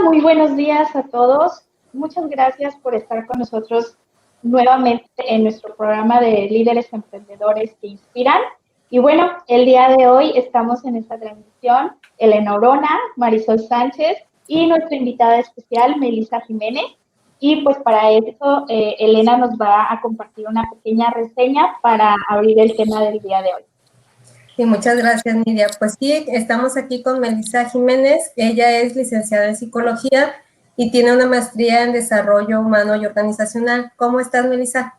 muy buenos días a todos. Muchas gracias por estar con nosotros nuevamente en nuestro programa de líderes emprendedores que inspiran. Y bueno, el día de hoy estamos en esta transmisión Elena Orona, Marisol Sánchez y nuestra invitada especial, Melissa Jiménez. Y pues para eso, Elena nos va a compartir una pequeña reseña para abrir el tema del día de hoy. Sí, muchas gracias, Nidia. Pues sí, estamos aquí con Melissa Jiménez. Ella es licenciada en psicología y tiene una maestría en desarrollo humano y organizacional. ¿Cómo estás, Melissa?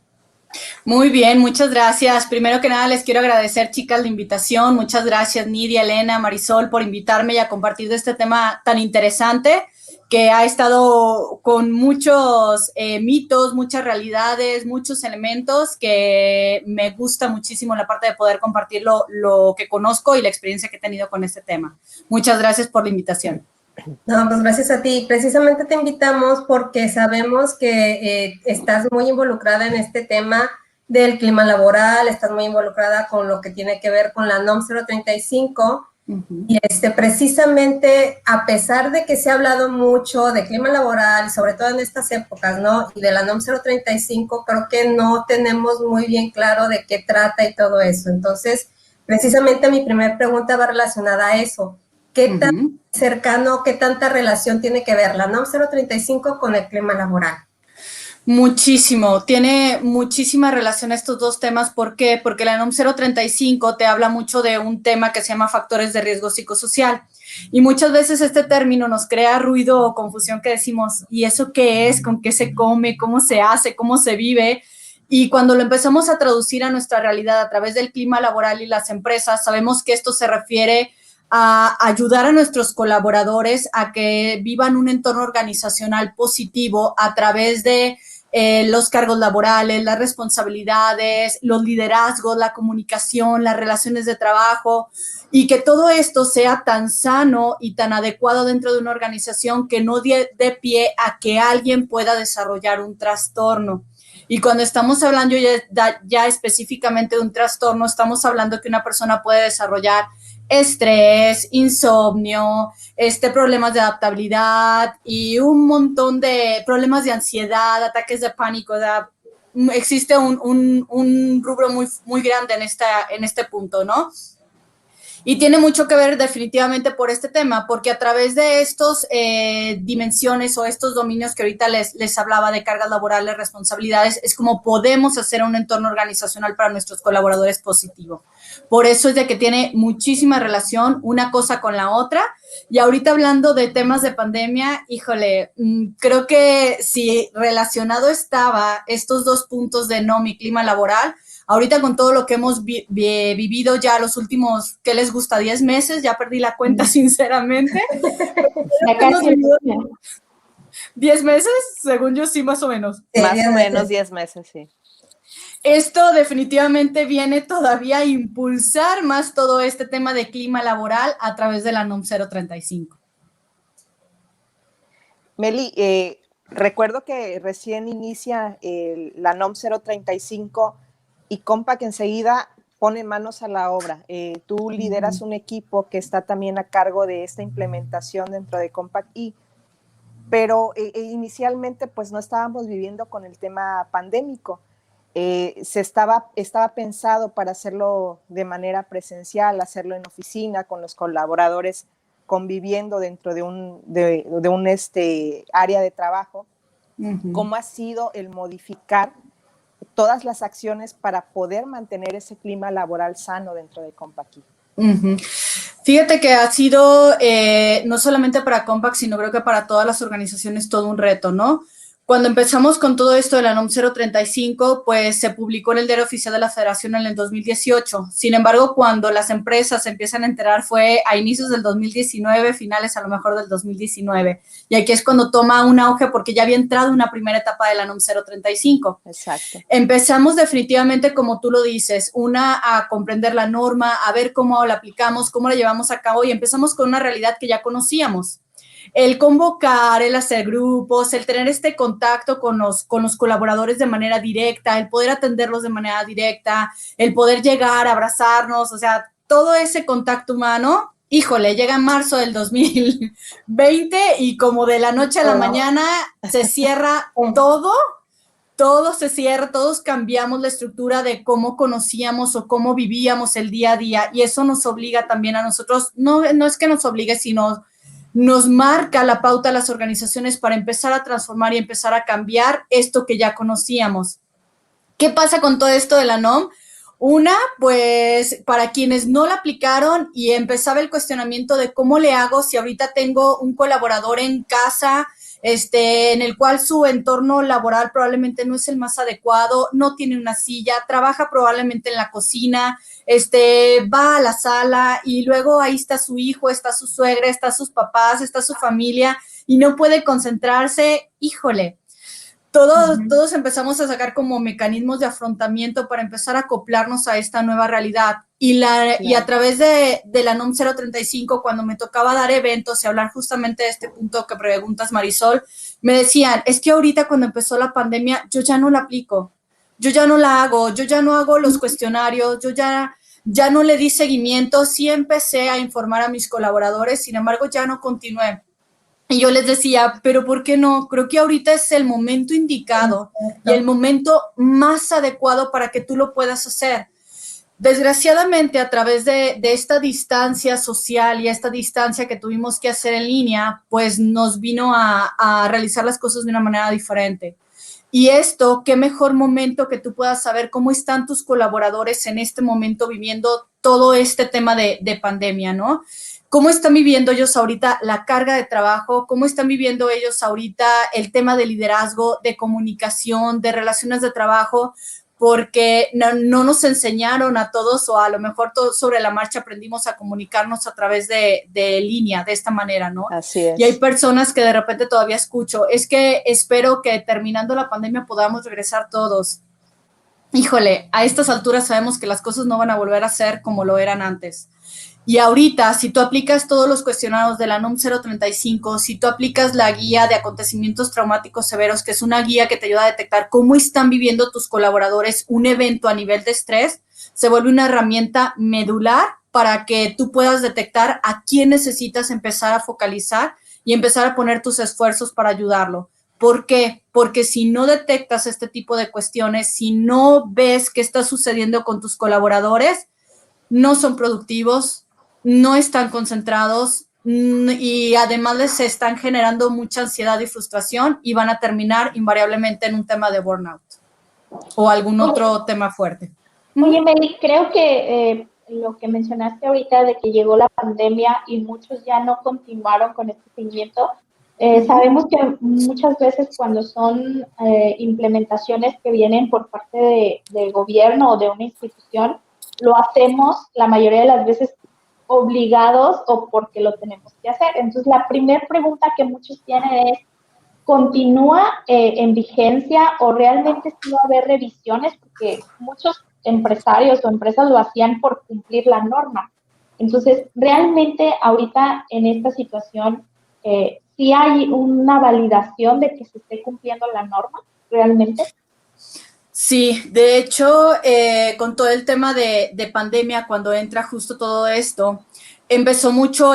Muy bien, muchas gracias. Primero que nada, les quiero agradecer, chicas, la invitación. Muchas gracias, Nidia, Elena, Marisol, por invitarme y a compartir de este tema tan interesante que ha estado con muchos mitos, muchas realidades, muchos elementos que me gusta muchísimo la parte de poder compartir lo que conozco y la experiencia que he tenido con este tema. Muchas gracias por la invitación. No, pues gracias a ti. Precisamente te invitamos porque sabemos que estás muy involucrada en este tema del clima laboral, estás muy involucrada con lo que tiene que ver con la NOM 035. Y precisamente, a pesar de que se ha hablado mucho de clima laboral, sobre todo en estas épocas, ¿no? Y de la NOM 035, creo que no tenemos muy bien claro de qué trata y todo eso. Entonces, precisamente mi primera pregunta va relacionada a eso. ¿Qué tan cercano, qué tanta relación tiene que ver la NOM 035 con el clima laboral? Muchísimo, tiene muchísima relación estos dos temas. ¿Por qué? Porque la NOM 035 te habla mucho de un tema que se llama factores de riesgo psicosocial y muchas veces este término nos crea ruido o confusión que decimos, ¿y eso qué es? ¿Con qué se come? ¿Cómo se hace? ¿Cómo se vive? Y cuando lo empezamos a traducir a nuestra realidad a través del clima laboral y las empresas, sabemos que esto se refiere a ayudar a nuestros colaboradores a que vivan un entorno organizacional positivo a través de los cargos laborales, las responsabilidades, los liderazgos, la comunicación, las relaciones de trabajo y que todo esto sea tan sano y tan adecuado dentro de una organización que no dé pie a que alguien pueda desarrollar un trastorno. Y cuando estamos hablando ya específicamente de un trastorno, estamos hablando que una persona puede desarrollar estrés, insomnio, problemas de adaptabilidad y un montón de problemas de ansiedad, ataques de pánico. Existe un rubro muy, muy grande en este punto, ¿no? Y tiene mucho que ver definitivamente por este tema, porque a través de estos dimensiones o estos dominios que ahorita les hablaba de cargas laborales, responsabilidades, es como podemos hacer un entorno organizacional para nuestros colaboradores positivo. Por eso es de que tiene muchísima relación una cosa con la otra. Y ahorita hablando de temas de pandemia, híjole, creo que si relacionado estaba estos dos puntos de NOM y clima laboral, ahorita con todo lo que hemos vivido ya los últimos, ¿qué les gusta? 10 meses, ya perdí la cuenta sinceramente. Ya casi 10 meses, según yo sí, más o menos. Más o menos 10 meses, sí. Esto definitivamente viene todavía a impulsar más todo este tema de clima laboral a través de la NOM 035. Meli, recuerdo que recién inicia la NOM 035 y Compaq enseguida pone manos a la obra. Tú lideras un equipo que está también a cargo de esta implementación dentro de Compaq pero inicialmente pues no estábamos viviendo con el tema pandémico. Estaba pensado para hacerlo de manera presencial, hacerlo en oficina con los colaboradores conviviendo dentro de un área de trabajo. ¿Cómo ha sido el modificar todas las acciones para poder mantener ese clima laboral sano dentro de Compaq? Fíjate que ha sido no solamente para Compaq, sino creo que para todas las organizaciones todo un reto, ¿no? Cuando empezamos con todo esto de la NOM 035, pues se publicó en el Diario Oficial de la Federación en el 2018. Sin embargo, cuando las empresas se empiezan a enterar fue a inicios del 2019, finales a lo mejor del 2019. Y aquí es cuando toma un auge porque ya había entrado una primera etapa de la NOM 035. Exacto. Empezamos definitivamente, como tú lo dices, a comprender la norma, a ver cómo la aplicamos, cómo la llevamos a cabo y empezamos con una realidad que ya conocíamos. El convocar, el hacer grupos, el tener este contacto con los colaboradores de manera directa, el poder atenderlos de manera directa, el poder llegar, abrazarnos, o sea, todo ese contacto humano híjole, llega marzo del 2020 y como de la noche a la mañana se cierra todo se cierra, todos cambiamos la estructura de cómo conocíamos o cómo vivíamos el día a día, y eso nos obliga también a nosotros, no es que nos obligue, sino nos marca la pauta a las organizaciones para empezar a transformar y empezar a cambiar esto que ya conocíamos. ¿Qué pasa con todo esto de la NOM? Una, pues para quienes no la aplicaron y empezaba el cuestionamiento de cómo le hago si ahorita tengo un colaborador en casa, en el cual su entorno laboral probablemente no es el más adecuado, no tiene una silla, trabaja probablemente en la cocina, va a la sala y luego ahí está su hijo, está su suegra, está sus papás, está su familia y no puede concentrarse. Híjole, todos empezamos a sacar como mecanismos de afrontamiento para empezar a acoplarnos a esta nueva realidad. Y a través de la NOM 035, cuando me tocaba dar eventos y hablar justamente de este punto que preguntas, Marisol, me decían, es que ahorita cuando empezó la pandemia, yo ya no la aplico, yo ya no la hago, yo ya no hago los cuestionarios, yo ya no le di seguimiento, sí empecé a informar a mis colaboradores, sin embargo, ya no continué. Y yo les decía, pero ¿por qué no? Creo que ahorita es el momento indicado y el momento más adecuado para que tú lo puedas hacer. Desgraciadamente, a través de esta distancia social y esta distancia que tuvimos que hacer en línea, pues nos vino a realizar las cosas de una manera diferente. Y esto, qué mejor momento que tú puedas saber cómo están tus colaboradores en este momento viviendo todo este tema de pandemia, ¿no? ¿Cómo están viviendo ellos ahorita la carga de trabajo? ¿Cómo están viviendo ellos ahorita el tema de liderazgo, de comunicación, de relaciones de trabajo? Porque no nos enseñaron a todos, o a lo mejor todos sobre la marcha aprendimos a comunicarnos a través de línea, de esta manera, ¿no? Así es. Y hay personas que de repente todavía escucho, es que espero que terminando la pandemia podamos regresar todos. Híjole, a estas alturas sabemos que las cosas no van a volver a ser como lo eran antes. Y ahorita, si tú aplicas todos los cuestionarios de la NOM 035, si tú aplicas la guía de acontecimientos traumáticos severos, que es una guía que te ayuda a detectar cómo están viviendo tus colaboradores un evento a nivel de estrés, se vuelve una herramienta medular para que tú puedas detectar a quién necesitas empezar a focalizar y empezar a poner tus esfuerzos para ayudarlo. ¿Por qué? Porque si no detectas este tipo de cuestiones, si no ves qué está sucediendo con tus colaboradores, no son productivos, no están concentrados y además les están generando mucha ansiedad y frustración y van a terminar invariablemente en un tema de burnout o algún otro tema fuerte. Oye, Meli, creo que lo que mencionaste ahorita de que llegó la pandemia y muchos ya no continuaron con este seguimiento, sabemos que muchas veces cuando son implementaciones que vienen por parte del gobierno o de una institución, lo hacemos la mayoría de las veces obligados o porque lo tenemos que hacer. Entonces, la primera pregunta que muchos tienen es, ¿continúa en vigencia o realmente sí va a haber revisiones? Porque muchos empresarios o empresas lo hacían por cumplir la norma. Entonces, realmente ahorita en esta situación, ¿sí hay una validación de que se esté cumpliendo la norma realmente? Sí, de hecho, con todo el tema de pandemia, cuando entra justo todo esto, empezó mucho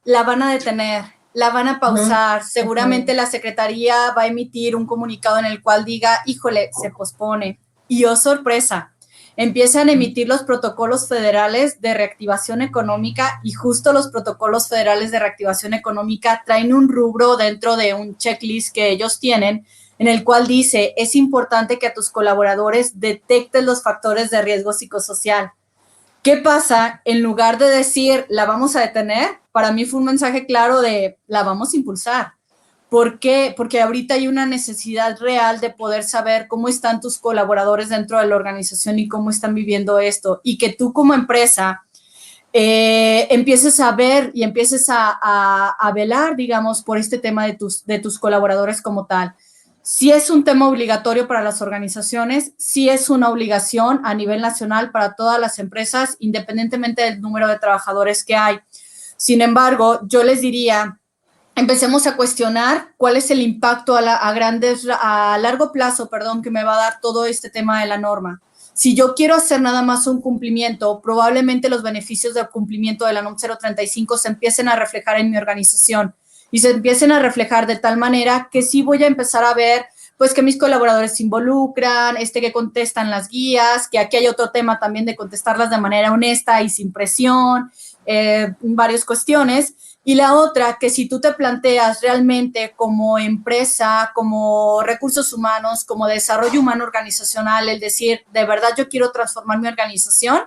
la van a detener, la van a pausar, seguramente la Secretaría va a emitir un comunicado en el cual diga, híjole, se pospone. Y oh, sorpresa, empiezan a emitir los protocolos federales de reactivación económica y justo los protocolos federales de reactivación económica traen un rubro dentro de un checklist que ellos tienen, en el cual dice, es importante que a tus colaboradores detecten los factores de riesgo psicosocial. ¿Qué pasa? En lugar de decir, la vamos a detener, para mí fue un mensaje claro de, la vamos a impulsar. ¿Por qué? Porque ahorita hay una necesidad real de poder saber cómo están tus colaboradores dentro de la organización y cómo están viviendo esto. Y que tú como empresa empieces a ver y empieces a velar, digamos, por este tema de tus colaboradores como tal. Sí es un tema obligatorio para las organizaciones, sí es una obligación a nivel nacional para todas las empresas, independientemente del número de trabajadores que hay. Sin embargo, yo les diría, empecemos a cuestionar cuál es el impacto a largo plazo, que me va a dar todo este tema de la norma. Si yo quiero hacer nada más un cumplimiento, probablemente los beneficios del cumplimiento de la NOM 035 se empiecen a reflejar en mi organización y se empiecen a reflejar de tal manera que sí voy a empezar a ver pues que mis colaboradores se involucran, que contestan las guías, que aquí hay otro tema también de contestarlas de manera honesta y sin presión, varias cuestiones. Y la otra, que si tú te planteas realmente como empresa, como recursos humanos, como desarrollo humano organizacional, el decir, de verdad yo quiero transformar mi organización,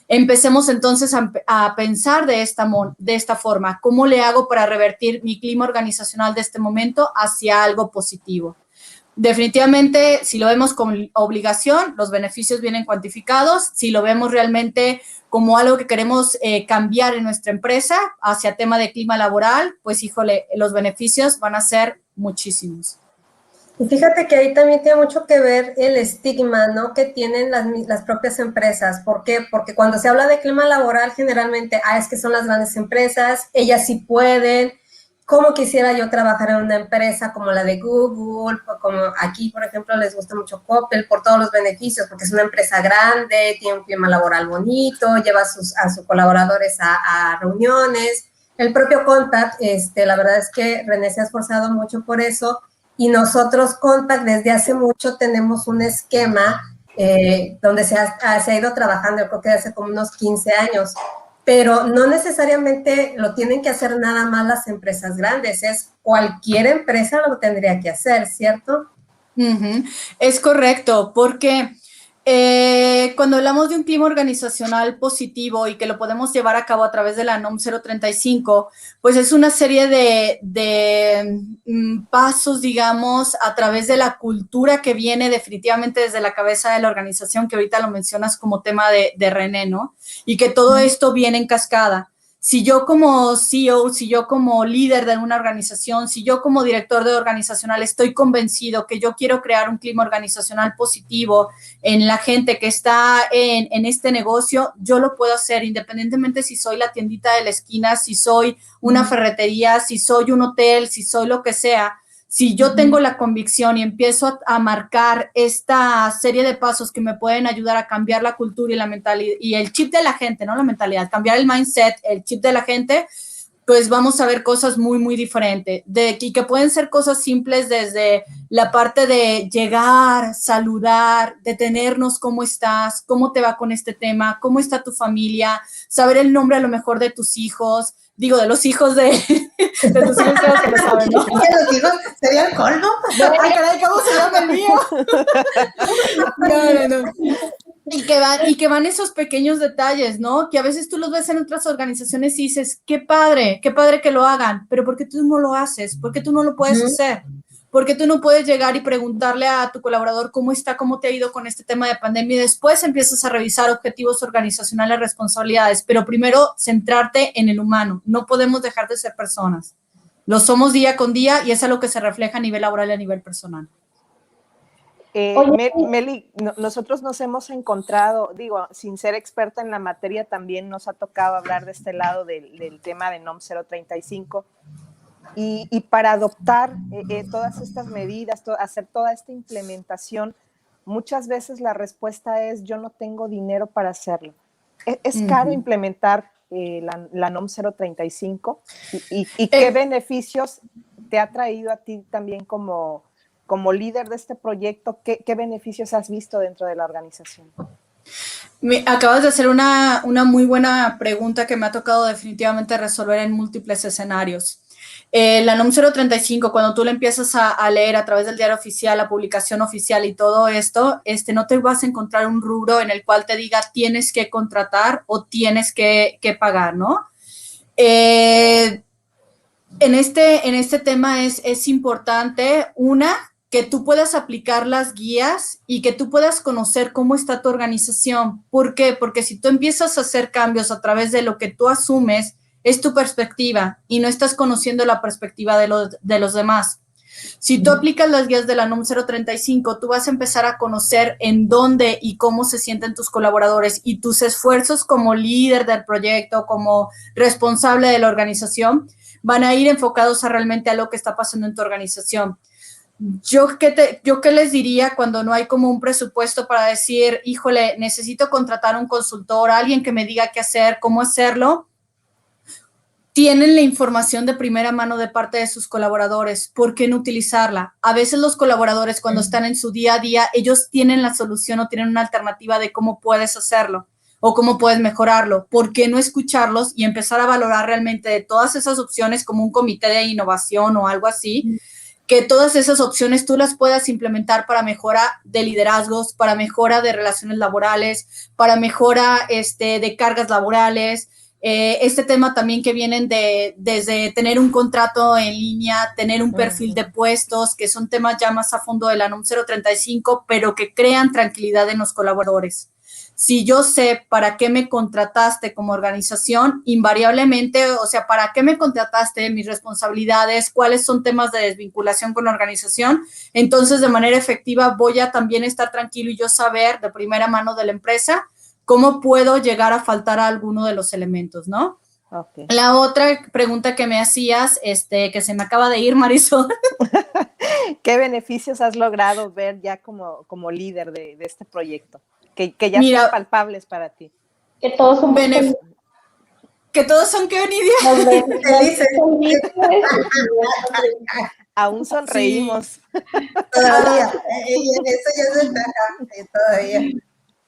empecemos entonces a pensar de esta forma, ¿cómo le hago para revertir mi clima organizacional de este momento hacia algo positivo? Definitivamente, si lo vemos como obligación, los beneficios vienen cuantificados. Si lo vemos realmente como algo que queremos cambiar en nuestra empresa hacia tema de clima laboral, pues híjole, los beneficios van a ser muchísimos. Y fíjate que ahí también tiene mucho que ver el estigma, ¿no?, que tienen las propias empresas. ¿Por qué? Porque cuando se habla de clima laboral, generalmente, es que son las grandes empresas, ellas sí pueden. ¿Cómo quisiera yo trabajar en una empresa como la de Google? Como aquí, por ejemplo, les gusta mucho Coppel por todos los beneficios, porque es una empresa grande, tiene un clima laboral bonito, lleva a sus colaboradores a reuniones. El propio Contact, la verdad es que René se ha esforzado mucho por eso, y nosotros, Contact, desde hace mucho tenemos un esquema donde se ha ido trabajando, yo creo que hace como unos 15 años, pero no necesariamente lo tienen que hacer nada más las empresas grandes, es cualquier empresa lo tendría que hacer, ¿cierto? Es correcto, porque cuando hablamos de un clima organizacional positivo y que lo podemos llevar a cabo a través de la NOM 035, pues es una serie de pasos, digamos, a través de la cultura que viene definitivamente desde la cabeza de la organización, que ahorita lo mencionas como tema de René, ¿no? Y que todo esto viene en cascada. Si yo como CEO, si yo como líder de una organización, si yo como director de organizacional estoy convencido que yo quiero crear un clima organizacional positivo en la gente que está en este negocio, yo lo puedo hacer independientemente si soy la tiendita de la esquina, si soy una ferretería, si soy un hotel, si soy lo que sea. Si yo tengo la convicción y empiezo a marcar esta serie de pasos que me pueden ayudar a cambiar la cultura y la mentalidad y el chip de la gente, no la mentalidad, cambiar el mindset, el chip de la gente, pues vamos a ver cosas muy, muy diferentes. Y que pueden ser cosas simples desde la parte de llegar, saludar, detenernos, ¿cómo estás? ¿Cómo te va con este tema? ¿Cómo está tu familia? Saber el nombre a lo mejor de tus hijos, digo, de los hijos de tus hijos que lo saben, ¿no? ¿De los hijos? ¿Sería el colmo? Ay, caray, ¿cómo se llama el mío? No. Y que van esos pequeños detalles, ¿no? Que a veces tú los ves en otras organizaciones y dices, qué padre que lo hagan, pero ¿por qué tú no lo haces? ¿Por qué tú no lo puedes hacer? ¿Por qué tú no puedes llegar y preguntarle a tu colaborador cómo está, cómo te ha ido con este tema de pandemia y después empiezas a revisar objetivos organizacionales, responsabilidades, pero primero centrarte en el humano. No podemos dejar de ser personas. Lo somos día con día y es algo que se refleja a nivel laboral y a nivel personal. Meli, nosotros nos hemos encontrado, digo, sin ser experta en la materia, también nos ha tocado hablar de este lado del tema de NOM 035 y para adoptar todas estas medidas, hacer toda esta implementación, muchas veces la respuesta es yo no tengo dinero para hacerlo. Es caro implementar la NOM 035 y qué beneficios te ha traído a ti también como líder de este proyecto, ¿qué beneficios has visto dentro de la organización? Me acabas de hacer una muy buena pregunta que me ha tocado definitivamente resolver en múltiples escenarios. La NOM 035, cuando tú la empiezas a leer a través del diario oficial, la publicación oficial y todo esto, no te vas a encontrar un rubro en el cual te diga tienes que contratar o tienes que pagar, ¿no? En este tema es importante, que tú puedas aplicar las guías y que tú puedas conocer cómo está tu organización. ¿Por qué? Porque si tú empiezas a hacer cambios a través de lo que tú asumes, es tu perspectiva y no estás conociendo la perspectiva de los demás. Si tú aplicas las guías de la NOM 035, tú vas a empezar a conocer en dónde y cómo se sienten tus colaboradores y tus esfuerzos como líder del proyecto, como responsable de la organización, van a ir enfocados realmente a lo que está pasando en tu organización. Yo qué les diría cuando no hay como un presupuesto para decir, híjole, necesito contratar un consultor, alguien que me diga qué hacer, cómo hacerlo. Tienen la información de primera mano de parte de sus colaboradores. ¿Por qué no utilizarla? A veces los colaboradores cuando están en su día a día, ellos tienen la solución o tienen una alternativa de cómo puedes hacerlo o cómo puedes mejorarlo. ¿Por qué no escucharlos y empezar a valorar realmente de todas esas opciones como un comité de innovación o algo así? Que todas esas opciones tú las puedas implementar para mejora de liderazgos, para mejora de relaciones laborales, para mejora de cargas laborales. Este tema también que vienen desde tener un contrato en línea, tener un perfil de puestos, que son temas ya más a fondo de la NOM 035, pero que crean tranquilidad en los colaboradores. Si yo sé para qué me contrataste como organización, invariablemente, o sea, para qué me contrataste, mis responsabilidades, cuáles son temas de desvinculación con la organización, entonces de manera efectiva voy a también estar tranquilo y yo saber de primera mano de la empresa cómo puedo llegar a faltar a alguno de los elementos, ¿no? Okay. La otra pregunta que me hacías, que se me acaba de ir, Marisol. ¿Qué beneficios has logrado ver ya como líder de este proyecto? Que ya sean palpables para ti. Que todos son que todos son qué, Nidia. Felices. Aún sonreímos. Sí. Todavía. Y en eso ya es ventaja, todavía.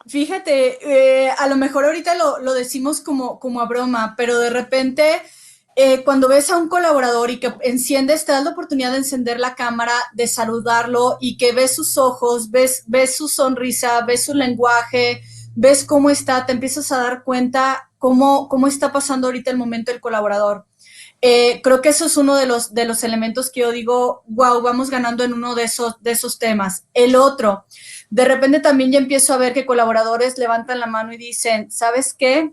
Fíjate, a lo mejor ahorita lo decimos como a broma, pero de repente cuando ves a un colaborador y que te das la oportunidad de encender la cámara, de saludarlo y que ves sus ojos, ves su sonrisa, ves su lenguaje, ves cómo está, te empiezas a dar cuenta cómo está pasando ahorita el momento del colaborador. Creo que eso es uno de los elementos que yo digo, wow, vamos ganando en uno de esos temas. El otro, de repente también ya empiezo a ver que colaboradores levantan la mano y dicen, ¿sabes qué?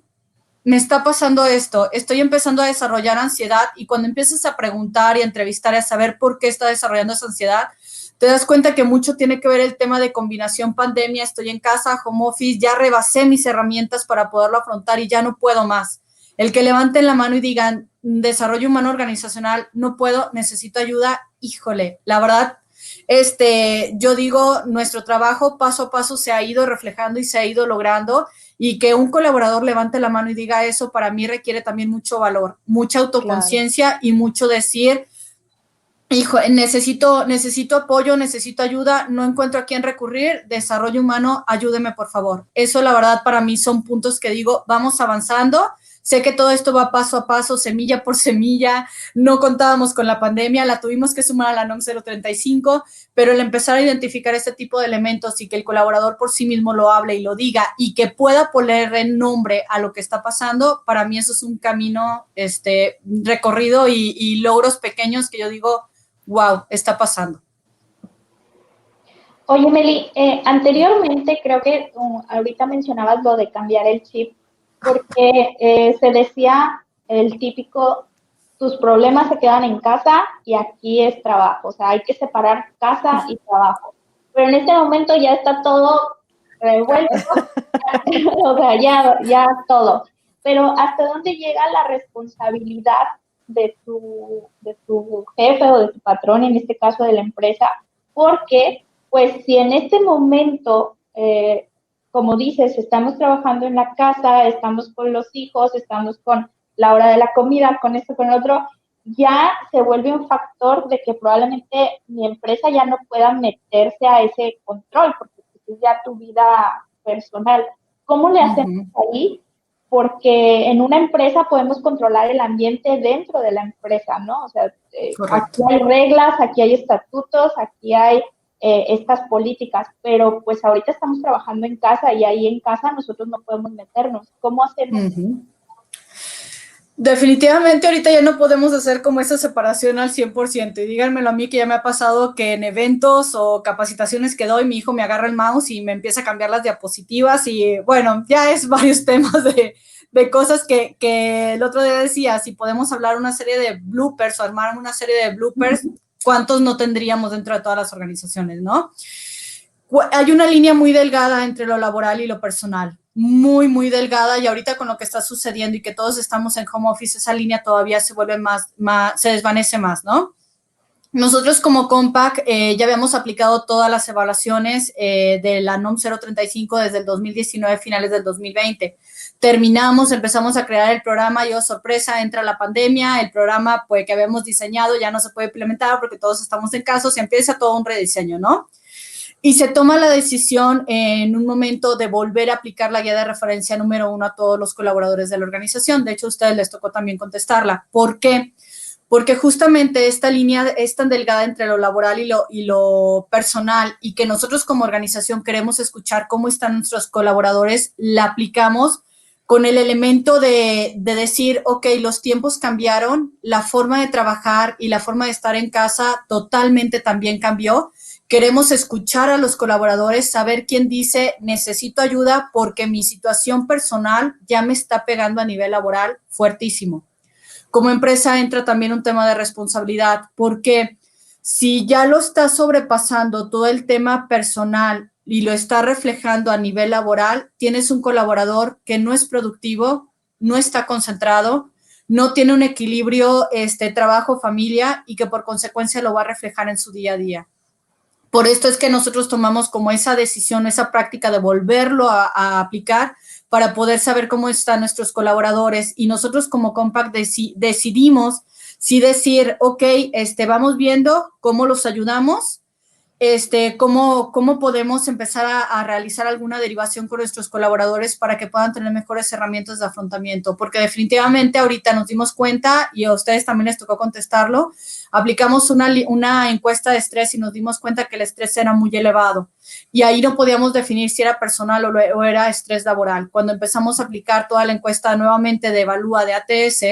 Me está pasando esto, estoy empezando a desarrollar ansiedad y cuando empiezas a preguntar y a entrevistar y a saber por qué está desarrollando esa ansiedad, te das cuenta que mucho tiene que ver el tema de combinación pandemia, estoy en casa, home office, ya rebasé mis herramientas para poderlo afrontar y ya no puedo más. El que levanten la mano y digan, desarrollo humano organizacional, no puedo, necesito ayuda, híjole, la verdad, yo digo, nuestro trabajo paso a paso se ha ido reflejando y se ha ido logrando y que un colaborador levante la mano y diga eso, para mí requiere también mucho valor, mucha autoconciencia y mucho decir, hijo, necesito apoyo, necesito ayuda, no encuentro a quién recurrir, desarrollo humano, ayúdeme por favor. Eso la verdad para mí son puntos que digo, vamos avanzando. Sé que todo esto va paso a paso, semilla por semilla, no contábamos con la pandemia, la tuvimos que sumar a la NOM 035, pero el empezar a identificar este tipo de elementos y que el colaborador por sí mismo lo hable y lo diga y que pueda ponerle nombre a lo que está pasando, para mí eso es un camino recorrido y logros pequeños que yo digo, wow, está pasando. Oye, Meli, anteriormente creo que ahorita mencionabas lo de cambiar el chip, porque se decía el típico, tus problemas se quedan en casa y aquí es trabajo, o sea, hay que separar casa y trabajo. Pero en este momento ya está todo revuelto, o sea, ya todo. Pero ¿hasta dónde llega la responsabilidad de tu jefe o de tu patrón, en este caso de la empresa? Porque, pues, si en este momento, como dices, estamos trabajando en la casa, estamos con los hijos, estamos con la hora de la comida, con esto, con lo otro, ya se vuelve un factor de que probablemente mi empresa ya no pueda meterse a ese control, porque es ya tu vida personal. ¿Cómo le hacemos ahí? Porque en una empresa podemos controlar el ambiente dentro de la empresa, ¿no? O sea, aquí hay reglas, aquí hay estatutos, aquí hay estas políticas, pero pues ahorita estamos trabajando en casa y ahí en casa nosotros no podemos meternos. ¿Cómo hacemos? Definitivamente ahorita ya no podemos hacer como esa separación al 100%, y díganmelo a mí que ya me ha pasado que en eventos o capacitaciones que doy, mi hijo me agarra el mouse y me empieza a cambiar las diapositivas y bueno, ya es varios temas de cosas que el otro día decía, si podemos hablar una serie de bloopers o armar una serie de bloopers, ¿cuántos no tendríamos dentro de todas las organizaciones, no? Hay una línea muy delgada entre lo laboral y lo personal, muy, muy delgada, y ahorita con lo que está sucediendo y que todos estamos en home office, esa línea todavía se vuelve más se desvanece más, ¿no? Nosotros como Compaq ya habíamos aplicado todas las evaluaciones de la NOM 035 desde el 2019, finales del 2020. Terminamos, empezamos a crear el programa y, oh, sorpresa, entra la pandemia, el programa pues, que habíamos diseñado ya no se puede implementar porque todos estamos en casa, se empieza todo un rediseño, ¿no? Y se toma la decisión en un momento de volver a aplicar la guía de referencia número 1 a todos los colaboradores de la organización. De hecho, a ustedes les tocó también contestarla. ¿Por qué? Porque justamente esta línea es tan delgada entre lo laboral y lo personal, y que nosotros como organización queremos escuchar cómo están nuestros colaboradores, la aplicamos con el elemento de decir, ok, los tiempos cambiaron, la forma de trabajar y la forma de estar en casa totalmente también cambió. Queremos escuchar a los colaboradores, saber quién dice, necesito ayuda porque mi situación personal ya me está pegando a nivel laboral fuertísimo. Como empresa entra también un tema de responsabilidad, porque si ya lo está sobrepasando todo el tema personal y lo está reflejando a nivel laboral, tienes un colaborador que no es productivo, no está concentrado, no tiene un equilibrio trabajo-familia, y que por consecuencia lo va a reflejar en su día a día. Por esto es que nosotros tomamos como esa decisión, esa práctica de volverlo a aplicar para poder saber cómo están nuestros colaboradores, y nosotros como Compaq decidimos sí decir, ok, vamos viendo cómo los ayudamos, cómo podemos empezar a realizar alguna derivación con nuestros colaboradores para que puedan tener mejores herramientas de afrontamiento, porque definitivamente ahorita nos dimos cuenta, y a ustedes también les tocó contestarlo, aplicamos una encuesta de estrés y nos dimos cuenta que el estrés era muy elevado, y ahí no podíamos definir si era personal o era estrés laboral. Cuando empezamos a aplicar toda la encuesta nuevamente de Evalúa, de ATS,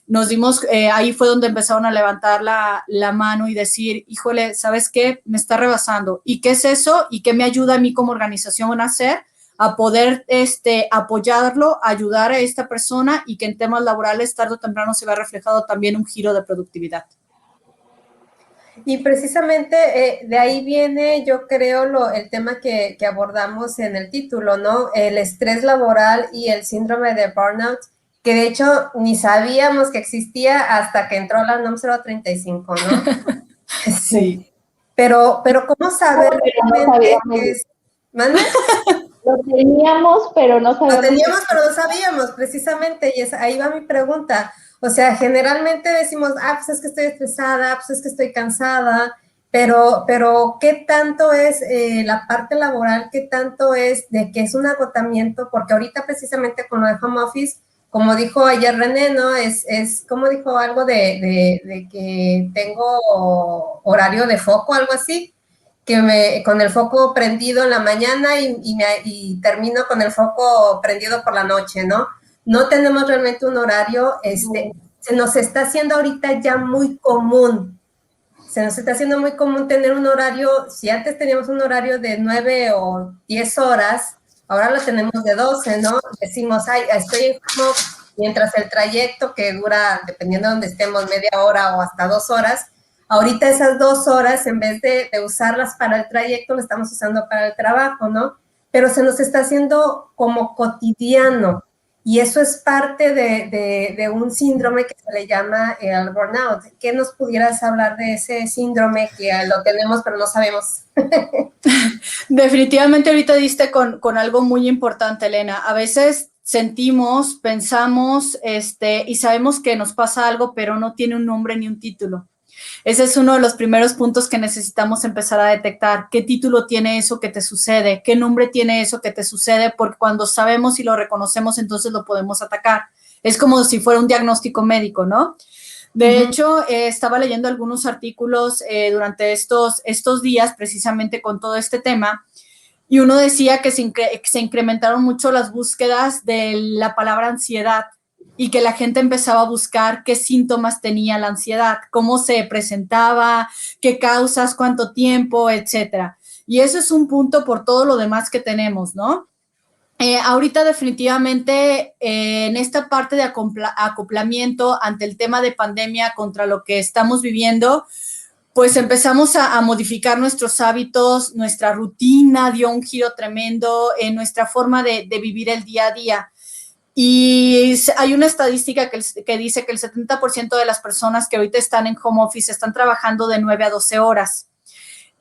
nos dimos, ahí fue donde empezaron a levantar la mano y decir, híjole, ¿sabes qué? Me está rebasando. ¿Y qué es eso? ¿Y qué me ayuda a mí como organización a hacer? A poder apoyarlo, ayudar a esta persona, y que en temas laborales tarde o temprano se vea reflejado también un giro de productividad. Y precisamente de ahí viene, yo creo, el tema que abordamos en el título, ¿no? El estrés laboral y el síndrome de burnout, que de hecho ni sabíamos que existía hasta que entró la NOM 035, ¿no? Sí. Pero ¿cómo saber realmente qué es? ¿Mande? Lo teníamos, pero no sabíamos. Lo teníamos, pero no sabíamos, precisamente, y ahí va mi pregunta. O sea, generalmente decimos, pues es que estoy estresada, pues es que estoy cansada, pero ¿qué tanto es la parte laboral? ¿Qué tanto es de que es un agotamiento? Porque ahorita precisamente con lo de home office, como dijo ayer René, ¿no? Es como dijo algo de que tengo horario de foco, algo así, que con el foco prendido en la mañana y termino con el foco prendido por la noche, ¿no? No tenemos realmente un horario, se nos está haciendo ahorita ya muy común. Se nos está haciendo muy común tener un horario, si antes teníamos un horario de 9 o 10 horas, ahora lo tenemos de 12, ¿no? Decimos, estoy como mientras el trayecto que dura, dependiendo de donde estemos, media hora o hasta 2 horas, ahorita esas 2 horas, en vez de usarlas para el trayecto, lo estamos usando para el trabajo, ¿no? Pero se nos está haciendo como cotidiano. Y eso es parte de un síndrome que se le llama el burnout. ¿Qué nos pudieras hablar de ese síndrome que lo tenemos pero no sabemos? Definitivamente ahorita diste con algo muy importante, Elena. A veces sentimos, pensamos, y sabemos que nos pasa algo, pero no tiene un nombre ni un título. Ese es uno de los primeros puntos que necesitamos empezar a detectar. ¿Qué título tiene eso que te sucede? ¿Qué nombre tiene eso que te sucede? Porque cuando sabemos y lo reconocemos, entonces lo podemos atacar. Es como si fuera un diagnóstico médico, ¿no? De hecho, estaba leyendo algunos artículos durante estos días, precisamente con todo este tema, y uno decía que se incrementaron mucho las búsquedas de la palabra ansiedad, y que la gente empezaba a buscar qué síntomas tenía la ansiedad, cómo se presentaba, qué causas, cuánto tiempo, etcétera. Y eso es un punto por todo lo demás que tenemos, ¿no? Ahorita definitivamente en esta parte de acoplamiento ante el tema de pandemia contra lo que estamos viviendo, pues empezamos a modificar nuestros hábitos, nuestra rutina dio un giro tremendo en nuestra forma de vivir el día a día. Y hay una estadística que dice que el 70% de las personas que ahorita están en home office están trabajando de 9 a 12 horas.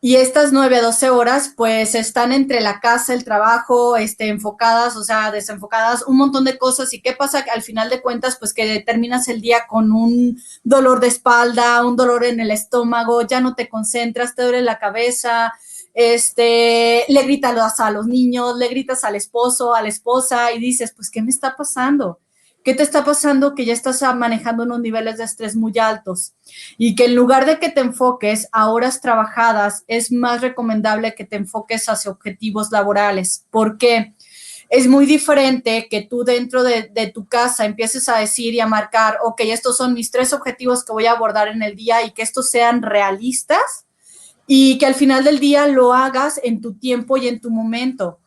Y estas 9 a 12 horas, pues, están entre la casa, el trabajo, enfocadas, o sea, desenfocadas, un montón de cosas. ¿Y qué pasa? Al final de cuentas, pues, que terminas el día con un dolor de espalda, un dolor en el estómago, ya no te concentras, te duele la cabeza, le gritas a los niños, le gritas al esposo, a la esposa, y dices, pues, ¿qué me está pasando? ¿Qué te está pasando? Que ya estás manejando unos niveles de estrés muy altos y que en lugar de que te enfoques a horas trabajadas, es más recomendable que te enfoques hacia objetivos laborales. ¿Por qué? Es muy diferente que tú dentro de tu casa empieces a decir y a marcar, ok, estos son mis 3 objetivos que voy a abordar en el día y que estos sean realistas y que al final del día lo hagas en tu tiempo y en tu momento.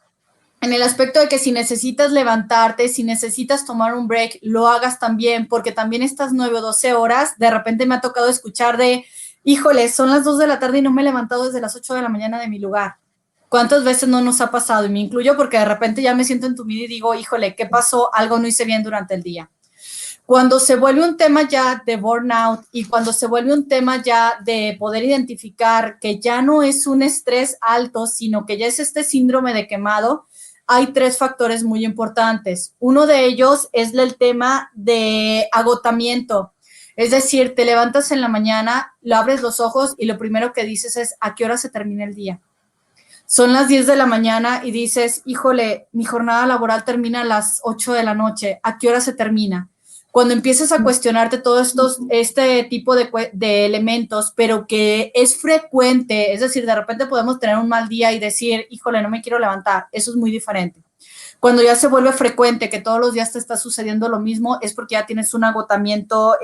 En el aspecto de que si necesitas levantarte, si necesitas tomar un break, lo hagas también, porque también estas 9 o 12 horas, de repente me ha tocado escuchar de, híjole, son las 2 de la tarde y no me he levantado desde las 8 de la mañana de mi lugar. ¿Cuántas veces no nos ha pasado? Y me incluyo porque de repente ya me siento entumida y digo, híjole, ¿qué pasó? Algo no hice bien durante el día. Cuando se vuelve un tema ya de burnout y cuando se vuelve un tema ya de poder identificar que ya no es un estrés alto, sino que ya es este síndrome de quemado, hay 3 factores muy importantes. Uno de ellos es el tema de agotamiento. Es decir, te levantas en la mañana, lo abres los ojos y lo primero que dices es, ¿a qué hora se termina el día? Son las 10 de la mañana y dices, híjole, mi jornada laboral termina a las 8 de la noche. ¿A qué hora se termina? Cuando empiezas a cuestionarte todos este tipo de elementos, pero que es frecuente, es decir, de repente podemos tener un mal día y decir, híjole, no me quiero levantar, eso es muy diferente. Cuando ya se vuelve frecuente que todos los días te está sucediendo lo mismo, es porque ya tienes un agotamiento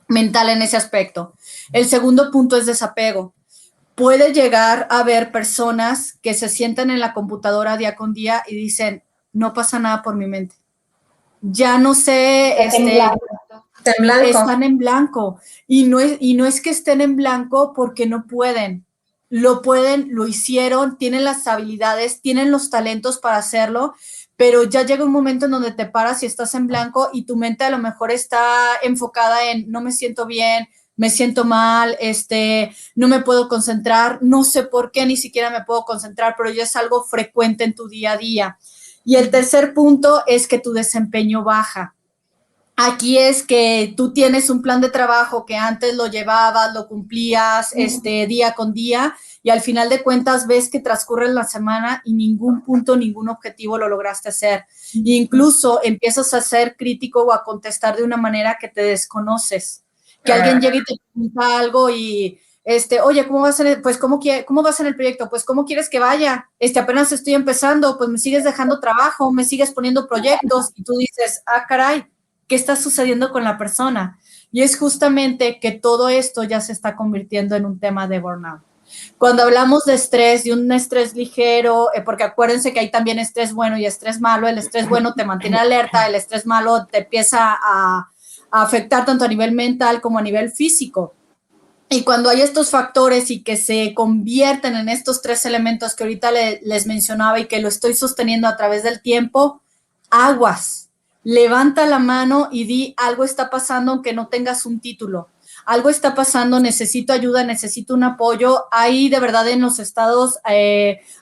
mental en ese aspecto. El segundo punto es desapego. Puede llegar a haber personas que se sientan en la computadora día con día y dicen, no pasa nada por mi mente. Ya no sé, están en blanco. Y no es que estén en blanco porque no pueden. Lo pueden, lo hicieron, tienen las habilidades, tienen los talentos para hacerlo, pero ya llega un momento en donde te paras y estás en blanco y tu mente a lo mejor está enfocada en no me siento bien, me siento mal, no me puedo concentrar, no sé por qué ni siquiera me puedo concentrar, pero ya es algo frecuente en tu día a día. Y el tercer punto es que tu desempeño baja. Aquí es que tú tienes un plan de trabajo que antes lo llevabas, lo cumplías día con día y al final de cuentas ves que transcurre la semana y ningún punto, ningún objetivo lo lograste hacer. E incluso empiezas a ser crítico o a contestar de una manera que te desconoces. Que alguien llegue y te pregunta algo y, oye, ¿cómo vas ¿cómo vas en el proyecto? Pues, ¿cómo quieres que vaya? Apenas estoy empezando, pues me sigues dejando trabajo, me sigues poniendo proyectos y tú dices, ah, caray, ¿qué está sucediendo con la persona? Y es justamente que todo esto ya se está convirtiendo en un tema de burnout. Cuando hablamos de estrés, de un estrés ligero, porque acuérdense que hay también estrés bueno y estrés malo, el estrés bueno te mantiene alerta, el estrés malo te empieza a afectar tanto a nivel mental como a nivel físico. Y cuando hay estos factores y que se convierten en estos 3 elementos que ahorita les mencionaba y que lo estoy sosteniendo a través del tiempo, aguas. Levanta la mano y di, algo está pasando aunque no tengas un título. Algo está pasando, necesito ayuda, necesito un apoyo. Hay de verdad en los estados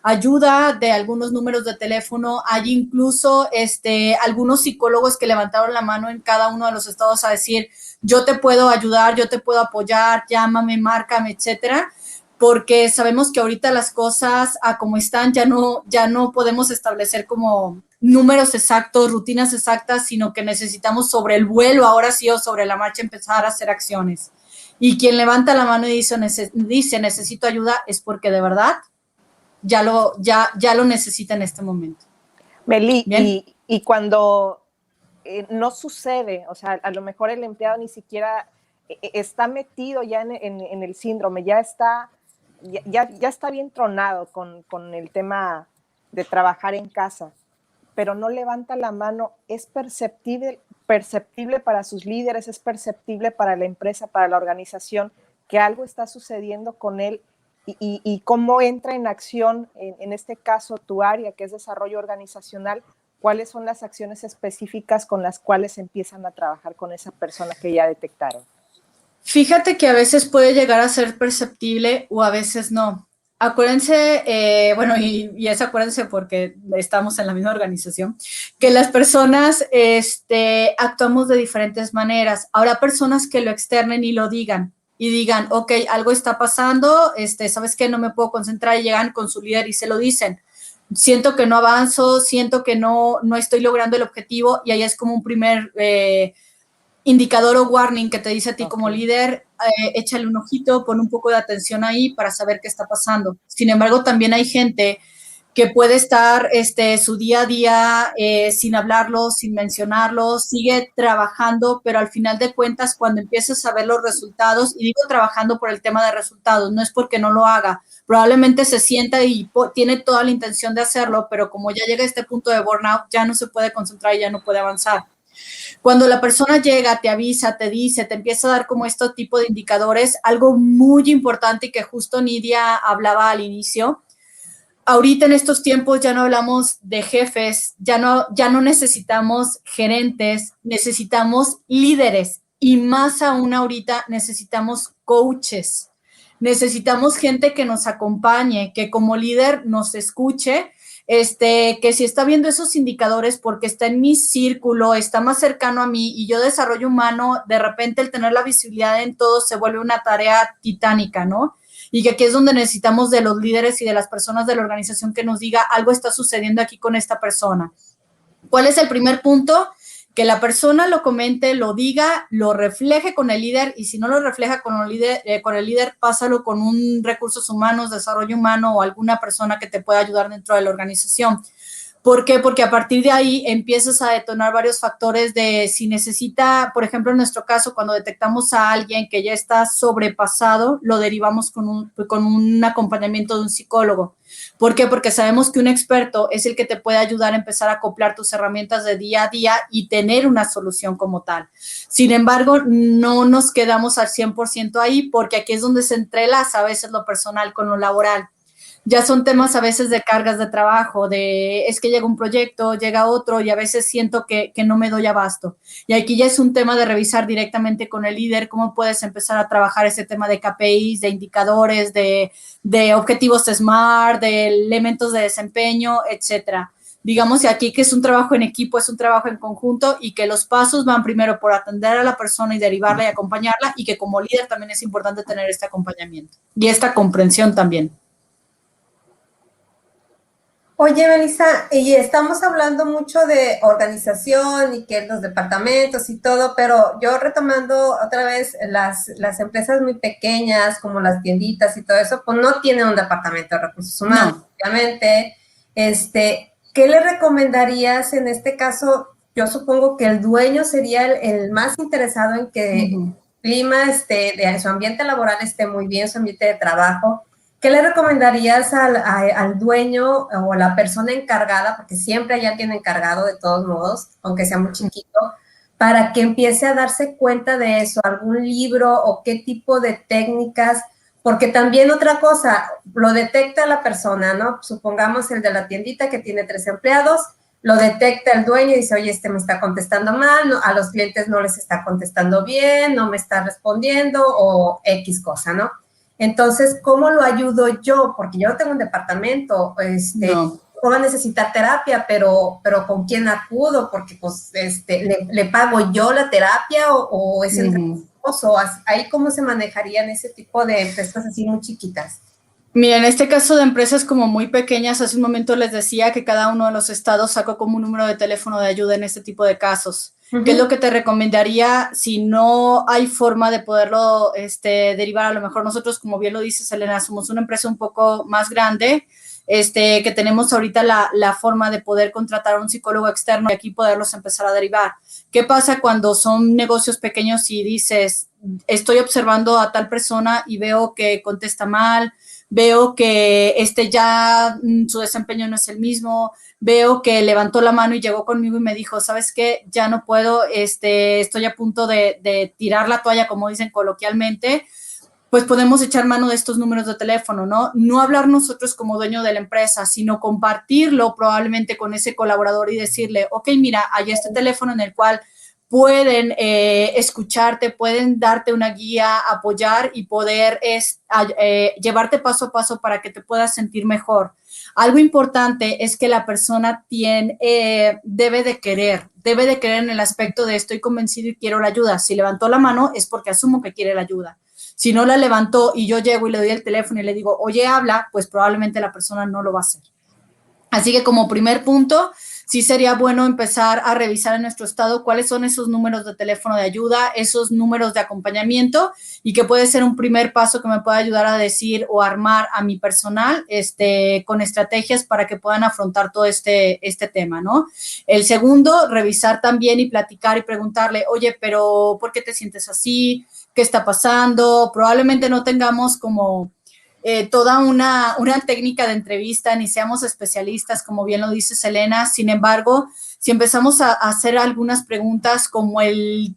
ayuda de algunos números de teléfono. Hay incluso algunos psicólogos que levantaron la mano en cada uno de los estados a decir, yo te puedo ayudar, yo te puedo apoyar, llámame, márcame, etcétera. Porque sabemos que ahorita las cosas a como están ya no podemos establecer como números exactos, rutinas exactas, sino que necesitamos sobre el vuelo, ahora sí, o sobre la marcha empezar a hacer acciones. Y quien levanta la mano y dice necesito ayuda es porque de verdad ya lo necesita en este momento. Meli, y cuando no sucede, o sea, a lo mejor el empleado ni siquiera está metido ya en el síndrome, ya está bien tronado con el tema de trabajar en casa, pero no levanta la mano, es perceptible para sus líderes, es perceptible para la empresa, para la organización, que algo está sucediendo con él y cómo entra en acción, en este caso tu área, que es desarrollo organizacional, ¿cuáles son las acciones específicas con las cuales empiezan a trabajar con esa persona que ya detectaron? Fíjate que a veces puede llegar a ser perceptible o a veces no. Acuérdense, acuérdense porque estamos en la misma organización, que las personas actuamos de diferentes maneras. Habrá personas que lo externen y lo digan, ok, algo está pasando, ¿sabes qué? No me puedo concentrar, y llegan con su líder y se lo dicen. Siento que no avanzo, siento que no estoy logrando el objetivo, y ahí es como un primer indicador o warning que te dice a ti como líder, échale un ojito, pon un poco de atención ahí para saber qué está pasando. Sin embargo, también hay gente que puede estar su día a día sin hablarlo, sin mencionarlo, sigue trabajando, pero al final de cuentas, cuando empiezas a ver los resultados, y digo trabajando por el tema de resultados, no es porque no lo haga, probablemente se sienta y tiene toda la intención de hacerlo, pero como ya llega a este punto de burnout, ya no se puede concentrar y ya no puede avanzar. Cuando la persona llega, te avisa, te dice, te empieza a dar como este tipo de indicadores, algo muy importante que justo Nidia hablaba al inicio. Ahorita en estos tiempos ya no hablamos de jefes, ya no necesitamos gerentes, necesitamos líderes, y más aún ahorita necesitamos coaches. Necesitamos gente que nos acompañe, que como líder nos escuche, que si está viendo esos indicadores porque está en mi círculo, está más cercano a mí y yo desarrollo humano, de repente el tener la visibilidad en todo se vuelve una tarea titánica, ¿no? Y que aquí es donde necesitamos de los líderes y de las personas de la organización que nos diga algo está sucediendo aquí con esta persona. ¿Cuál es el primer punto? Que la persona lo comente, lo diga, lo refleje con el líder, y si no lo refleja con el líder, pásalo con un recursos humanos, desarrollo humano o alguna persona que te pueda ayudar dentro de la organización. ¿Por qué? Porque a partir de ahí empiezas a detonar varios factores de si necesita, por ejemplo, en nuestro caso, cuando detectamos a alguien que ya está sobrepasado, lo derivamos con un acompañamiento de un psicólogo. ¿Por qué? Porque sabemos que un experto es el que te puede ayudar a empezar a acoplar tus herramientas de día a día y tener una solución como tal. Sin embargo, no nos quedamos al 100% ahí, porque aquí es donde se entrelaza a veces lo personal con lo laboral. Ya son temas a veces de cargas de trabajo, es que llega un proyecto, llega otro, y a veces siento que no me doy abasto. Y aquí ya es un tema de revisar directamente con el líder cómo puedes empezar a trabajar ese tema de KPIs, de indicadores, de objetivos SMART, de elementos de desempeño, etcétera. Digamos que aquí que es un trabajo en equipo, es un trabajo en conjunto, y que los pasos van primero por atender a la persona y derivarla y acompañarla, y que como líder también es importante tener este acompañamiento y esta comprensión también. Oye, Melissa, y estamos hablando mucho de organización y que los departamentos y todo, pero yo retomando otra vez las empresas muy pequeñas, como las tienditas y todo eso, pues no tienen un departamento de recursos humanos, obviamente. ¿Qué le recomendarías en este caso? Yo supongo que el dueño sería el más interesado en que el clima de su ambiente laboral esté muy bien, su ambiente de trabajo. ¿Qué le recomendarías al dueño o a la persona encargada, porque siempre hay alguien encargado de todos modos, aunque sea muy chiquito, para que empiece a darse cuenta de eso? ¿Algún libro o qué tipo de técnicas? Porque también otra cosa, lo detecta la persona, ¿no? Supongamos el de la tiendita que tiene 3 empleados, lo detecta el dueño y dice, oye, me está contestando mal, no, a los clientes no les está contestando bien, no me está respondiendo o X cosa, ¿no? Entonces, ¿cómo lo ayudo yo? Porque yo no tengo un departamento, no va a necesitar terapia, pero ¿con quién acudo? Porque, pues, ¿le pago yo la terapia o es entre mi esposo? ¿Ahí cómo se manejarían ese tipo de empresas así muy chiquitas? Mira, en este caso de empresas como muy pequeñas, hace un momento les decía que cada uno de los estados sacó como un número de teléfono de ayuda en este tipo de casos. ¿Qué es lo que te recomendaría si no hay forma de poderlo derivar? A lo mejor nosotros, como bien lo dices, Elena, somos una empresa un poco más grande, que tenemos ahorita la forma de poder contratar a un psicólogo externo y aquí poderlos empezar a derivar. ¿Qué pasa cuando son negocios pequeños y dices, estoy observando a tal persona y veo que contesta mal, veo que ya su desempeño no es el mismo, veo que levantó la mano y llegó conmigo y me dijo, ¿sabes qué? Ya no puedo, estoy a punto de tirar la toalla, como dicen coloquialmente? pues podemos echar mano de estos números de teléfono, ¿no? No hablar nosotros como dueño de la empresa, sino compartirlo probablemente con ese colaborador y decirle, ok, mira, hay este teléfono en el cual pueden escucharte, pueden darte una guía, apoyar y poder llevarte paso a paso para que te puedas sentir mejor. Algo importante es que la persona debe de querer en el aspecto de estoy convencido y quiero la ayuda. Si levantó la mano es porque asumo que quiere la ayuda. Si no la levantó y yo llego y le doy el teléfono y le digo, oye, habla, pues probablemente la persona no lo va a hacer. Así que como primer punto, sí sería bueno empezar a revisar en nuestro estado cuáles son esos números de teléfono de ayuda, esos números de acompañamiento y que puede ser un primer paso que me pueda ayudar a decir o armar a mi personal con estrategias para que puedan afrontar todo este tema, ¿no? El segundo, revisar también y platicar y preguntarle, oye, pero ¿por qué te sientes así? ¿Qué está pasando? Probablemente no tengamos como toda una técnica de entrevista, ni seamos especialistas, como bien lo dice Selena. Sin embargo, si empezamos a hacer algunas preguntas como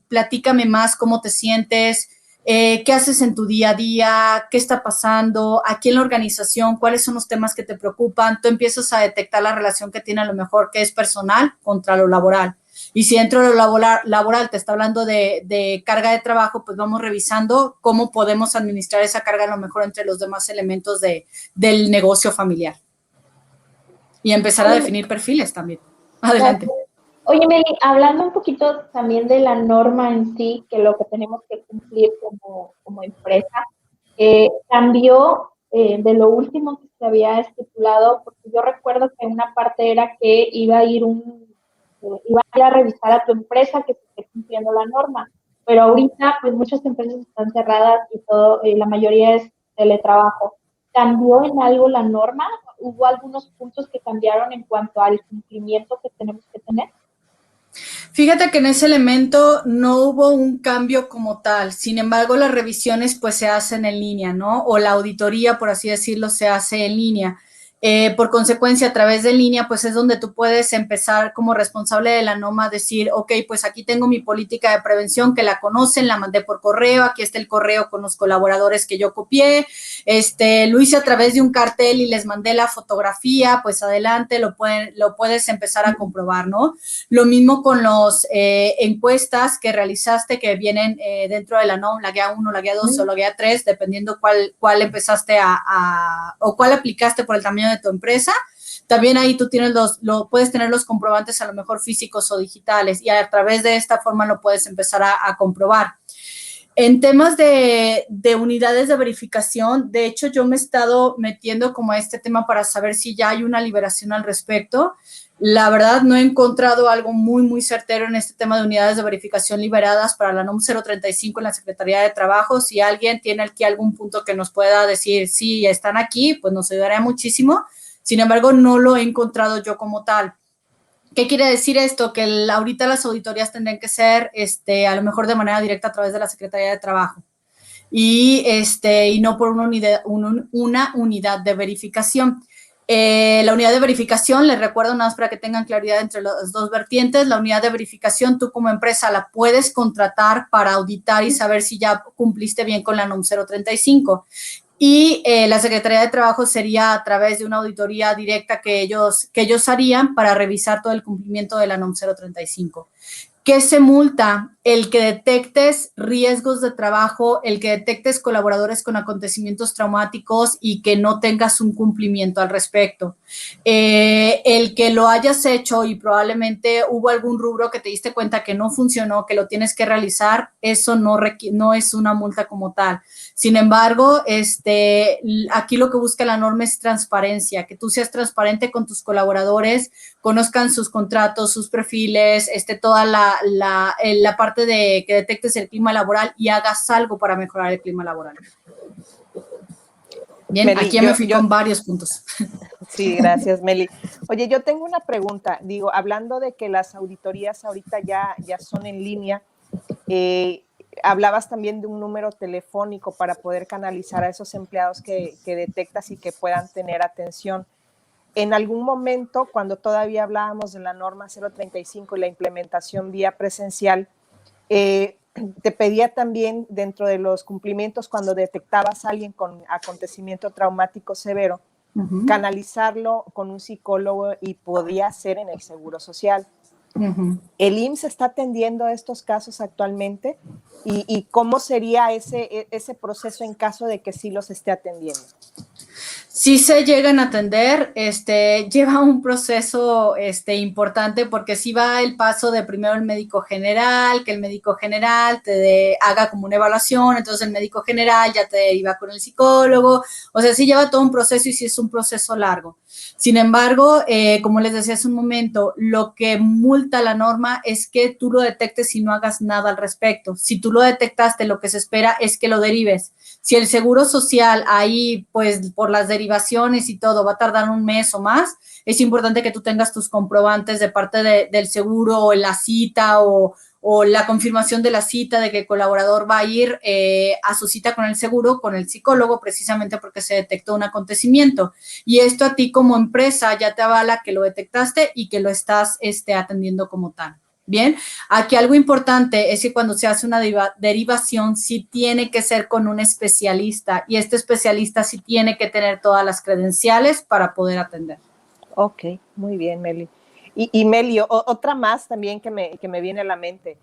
platícame más, cómo te sientes, qué haces en tu día a día, qué está pasando, aquí en la organización, cuáles son los temas que te preocupan, tú empiezas a detectar la relación que tiene a lo mejor que es personal contra lo laboral. Y si dentro de lo laboral te está hablando de carga de trabajo, pues vamos revisando cómo podemos administrar esa carga a lo mejor entre los demás elementos del negocio familiar. Y empezar a definir perfiles también. Adelante. Oye, Meli, hablando un poquito también de la norma en sí, que lo que tenemos que cumplir como empresa, cambió de lo último que se había estipulado, porque yo recuerdo que una parte era que iba a ir a revisar a tu empresa que se esté cumpliendo la norma, pero ahorita pues muchas empresas están cerradas y todo, la mayoría es teletrabajo. ¿Cambió en algo la norma? ¿Hubo algunos puntos que cambiaron en cuanto al cumplimiento que tenemos que tener? Fíjate que en ese elemento no hubo un cambio como tal, sin embargo las revisiones pues se hacen en línea, ¿no? O la auditoría, por así decirlo, se hace en línea. Por consecuencia, a través de línea, pues es donde tú puedes empezar como responsable de la NOMA a decir, ok, pues aquí tengo mi política de prevención que la conocen, la mandé por correo, aquí está el correo con los colaboradores que yo copié, lo hice a través de un cartel y les mandé la fotografía, pues adelante, lo puedes empezar a comprobar, ¿no? Lo mismo con las encuestas que realizaste que vienen dentro de la NOM, la guía 1, la guía 2 o la guía 3, dependiendo cuál empezaste o cuál aplicaste por el tamaño de tu empresa. También ahí tú tienes puedes tener los comprobantes a lo mejor físicos o digitales y a través de esta forma lo puedes empezar a comprobar. En temas de unidades de verificación, de hecho yo me he estado metiendo como a este tema para saber si ya hay una liberación al respecto. La verdad no he encontrado algo muy, muy certero en este tema de unidades de verificación liberadas para la NOM 035 en la Secretaría de Trabajo. Si alguien tiene aquí algún punto que nos pueda decir si están aquí, pues nos ayudaría muchísimo. Sin embargo, no lo he encontrado yo como tal. ¿Qué quiere decir esto? Que ahorita las auditorías tendrían que ser a lo mejor de manera directa a través de la Secretaría de Trabajo y no por una unidad de verificación. La unidad de verificación, les recuerdo nada más para que tengan claridad entre las dos vertientes, la unidad de verificación tú como empresa la puedes contratar para auditar y saber si ya cumpliste bien con la NOM 035. Y la Secretaría de Trabajo sería a través de una auditoría directa que ellos harían para revisar todo el cumplimiento de la NOM 035. ¿Qué se multa? El que detectes riesgos de trabajo, el que detectes colaboradores con acontecimientos traumáticos y que no tengas un cumplimiento al respecto. El que lo hayas hecho y probablemente hubo algún rubro que te diste cuenta que no funcionó, que lo tienes que realizar, eso no es una multa como tal. Sin embargo, aquí lo que busca la norma es transparencia, que tú seas transparente con tus colaboradores, conozcan sus contratos, sus perfiles, toda la parte de que detectes el clima laboral y hagas algo para mejorar el clima laboral. Bien, Meli, aquí ya me fui con varios puntos. Sí, gracias, Meli. Oye, yo tengo una pregunta. Digo, hablando de que las auditorías ahorita ya son en línea, hablabas también de un número telefónico para poder canalizar a esos empleados que detectas y que puedan tener atención. En algún momento, cuando todavía hablábamos de la norma 035 y la implementación vía presencial, te pedía también dentro de los cumplimientos cuando detectabas a alguien con acontecimiento traumático severo, canalizarlo con un psicólogo y podía ser en el Seguro Social. ¿El IMSS está atendiendo a estos casos actualmente? ¿Y cómo sería ese proceso en caso de que sí los esté atendiendo? Sí se llegan a atender, lleva un proceso importante porque sí va el paso de primero el médico general, que el médico general te haga como una evaluación, entonces el médico general ya te deriva con el psicólogo, o sea, sí lleva todo un proceso y sí es un proceso largo. Sin embargo, como les decía hace un momento, lo que multa la norma es que tú lo detectes y no hagas nada al respecto. Si tú lo detectaste, lo que se espera es que lo derives. Si el Seguro Social ahí, pues por las derivaciones y todo, va a tardar un mes o más, es importante que tú tengas tus comprobantes de parte del seguro o la cita o la confirmación de la cita de que el colaborador va a ir a su cita con el seguro, con el psicólogo, precisamente porque se detectó un acontecimiento. Y esto a ti como empresa ya te avala que lo detectaste y que lo estás atendiendo como tal. Bien, aquí algo importante es que cuando se hace una derivación sí tiene que ser con un especialista y este especialista sí tiene que tener todas las credenciales para poder atender. Ok, muy bien, Meli. Y Meli, otra más también que me viene a la mente.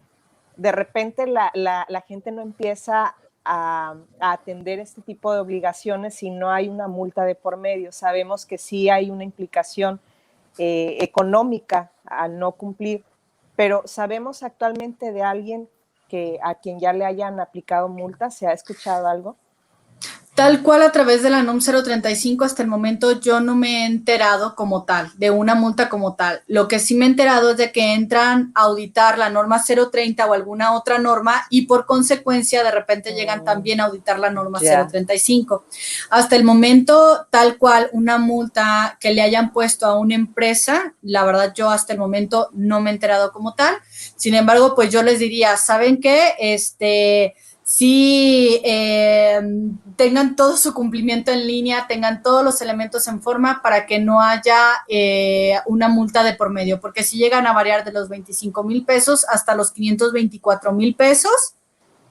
De repente la gente no empieza a atender este tipo de obligaciones si no hay una multa de por medio. Sabemos que sí hay una implicación económica al no cumplir, pero ¿sabemos actualmente de alguien a quien ya le hayan aplicado multas? ¿Se ha escuchado algo? Tal cual a través de la NOM 035 hasta el momento yo no me he enterado como tal, de una multa como tal. Lo que sí me he enterado es de que entran a auditar la norma 030 o alguna otra norma y por consecuencia de repente llegan también a auditar la norma 035. Hasta el momento, tal cual, una multa que le hayan puesto a una empresa, la verdad yo hasta el momento no me he enterado como tal. Sin embargo, pues yo les diría, ¿saben qué? Sí, tengan todo su cumplimiento en línea, tengan todos los elementos en forma para que no haya una multa de por medio, porque si llegan a variar de los 25,000 pesos hasta los 524,000 pesos,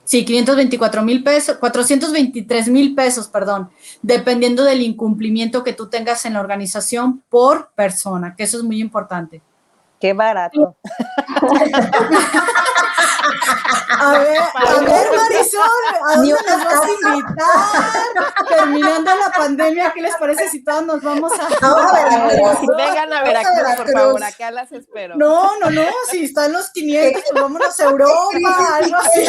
sí, 524,000 pesos, 423,000 pesos, perdón, dependiendo del incumplimiento que tú tengas en la organización por persona, que eso es muy importante. Qué barato. A ver, Marisol, ¿a dónde nos vas a invitar? Terminando la pandemia, ¿qué les parece si todos nos vamos a... Vengan a Veracruz, por favor, acá las espero. No, si están los 500, pues vámonos a Europa, algo así.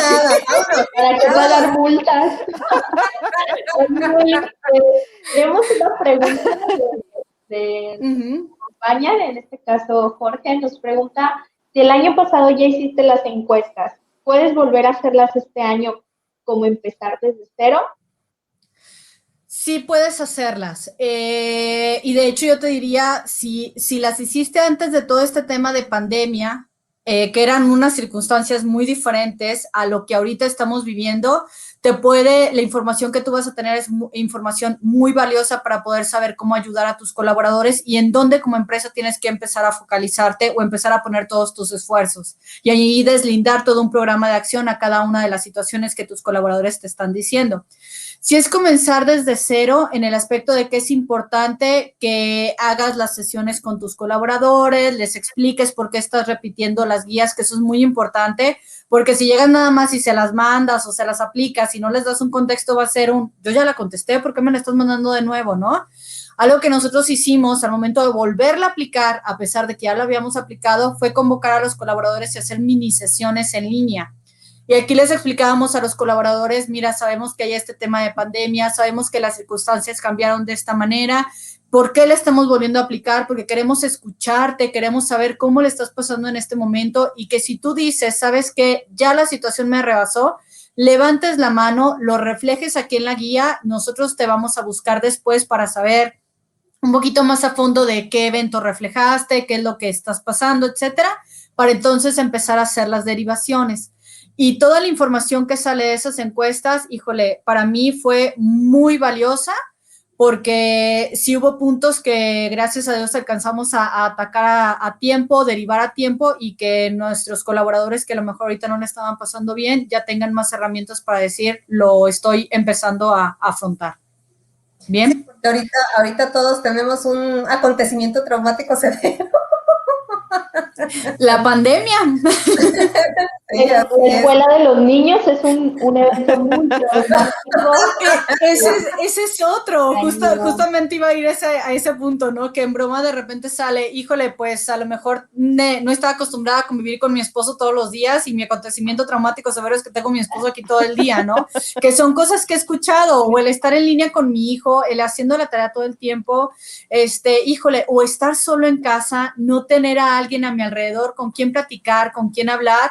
Para que pagar multas. Tenemos una pregunta de España, en este caso Jorge, nos pregunta, si el año pasado ya hiciste las encuestas, ¿puedes volver a hacerlas este año como empezar desde cero? Sí puedes hacerlas. Y de hecho yo te diría, si las hiciste antes de todo este tema de pandemia, que eran unas circunstancias muy diferentes a lo que ahorita estamos viviendo, la información que tú vas a tener es información muy valiosa para poder saber cómo ayudar a tus colaboradores y en dónde como empresa tienes que empezar a focalizarte o empezar a poner todos tus esfuerzos y ahí deslindar todo un programa de acción a cada una de las situaciones que tus colaboradores te están diciendo. Si es comenzar desde cero en el aspecto de que es importante que hagas las sesiones con tus colaboradores, les expliques por qué estás repitiendo las guías, que eso es muy importante, porque si llegas nada más y se las mandas o se las aplicas y no les das un contexto, va a ser yo ya la contesté, ¿por qué me la estás mandando de nuevo, no? Algo que nosotros hicimos al momento de volverla a aplicar, a pesar de que ya la habíamos aplicado, fue convocar a los colaboradores y hacer mini sesiones en línea. Y aquí les explicábamos a los colaboradores, mira, sabemos que hay este tema de pandemia, sabemos que las circunstancias cambiaron de esta manera, ¿por qué le estamos volviendo a aplicar? Porque queremos escucharte, queremos saber cómo le estás pasando en este momento y que si tú dices, sabes que ya la situación me rebasó, levantes la mano, lo reflejes aquí en la guía, nosotros te vamos a buscar después para saber un poquito más a fondo de qué evento reflejaste, qué es lo que estás pasando, etcétera, para entonces empezar a hacer las derivaciones. Y toda la información que sale de esas encuestas, híjole, para mí fue muy valiosa porque sí hubo puntos que gracias a Dios alcanzamos a atacar a tiempo, derivar a tiempo y que nuestros colaboradores que a lo mejor ahorita no le estaban pasando bien ya tengan más herramientas para decir lo estoy empezando a afrontar. ¿Bien? Sí, porque ahorita todos tenemos un acontecimiento traumático severo. La pandemia. Sí, la escuela de los niños es un evento muy traumático. Ese es otro, justamente iba a ir a ese punto, ¿no? Que en broma de repente sale, híjole, pues a lo mejor no estaba acostumbrada a convivir con mi esposo todos los días y mi acontecimiento traumático severo es que tengo a mi esposo aquí todo el día, ¿no? Que son cosas que he escuchado, o el estar en línea con mi hijo, el haciendo la tarea todo el tiempo, híjole, o estar solo en casa, no tener a alguien a mi alrededor con quien platicar, con quien hablar.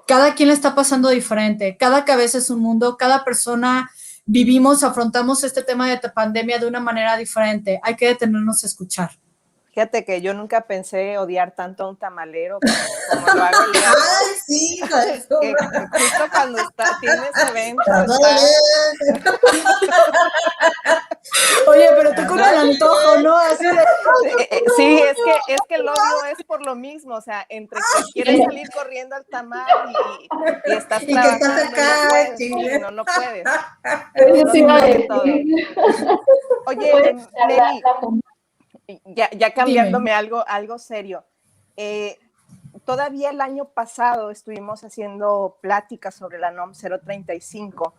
Cada quien le está pasando diferente, cada cabeza es un mundo, cada persona afrontamos este tema de pandemia de una manera diferente, hay que detenernos a escuchar. Fíjate que yo nunca pensé odiar tanto a un tamalero como lo hago el día de hoy. ¡Ay, sí! Que justo cuando tienes evento, Oye, pero tú con el antojo, ¿no? Así de... Sí, es que el odio es por lo mismo, o sea, entre que quieres salir corriendo al tamal y estás trabajando y no puedes. Eso te iba a decir. Oye, Nelly, ya cambiándome Dime. algo serio. Todavía el año pasado estuvimos haciendo pláticas sobre la NOM 035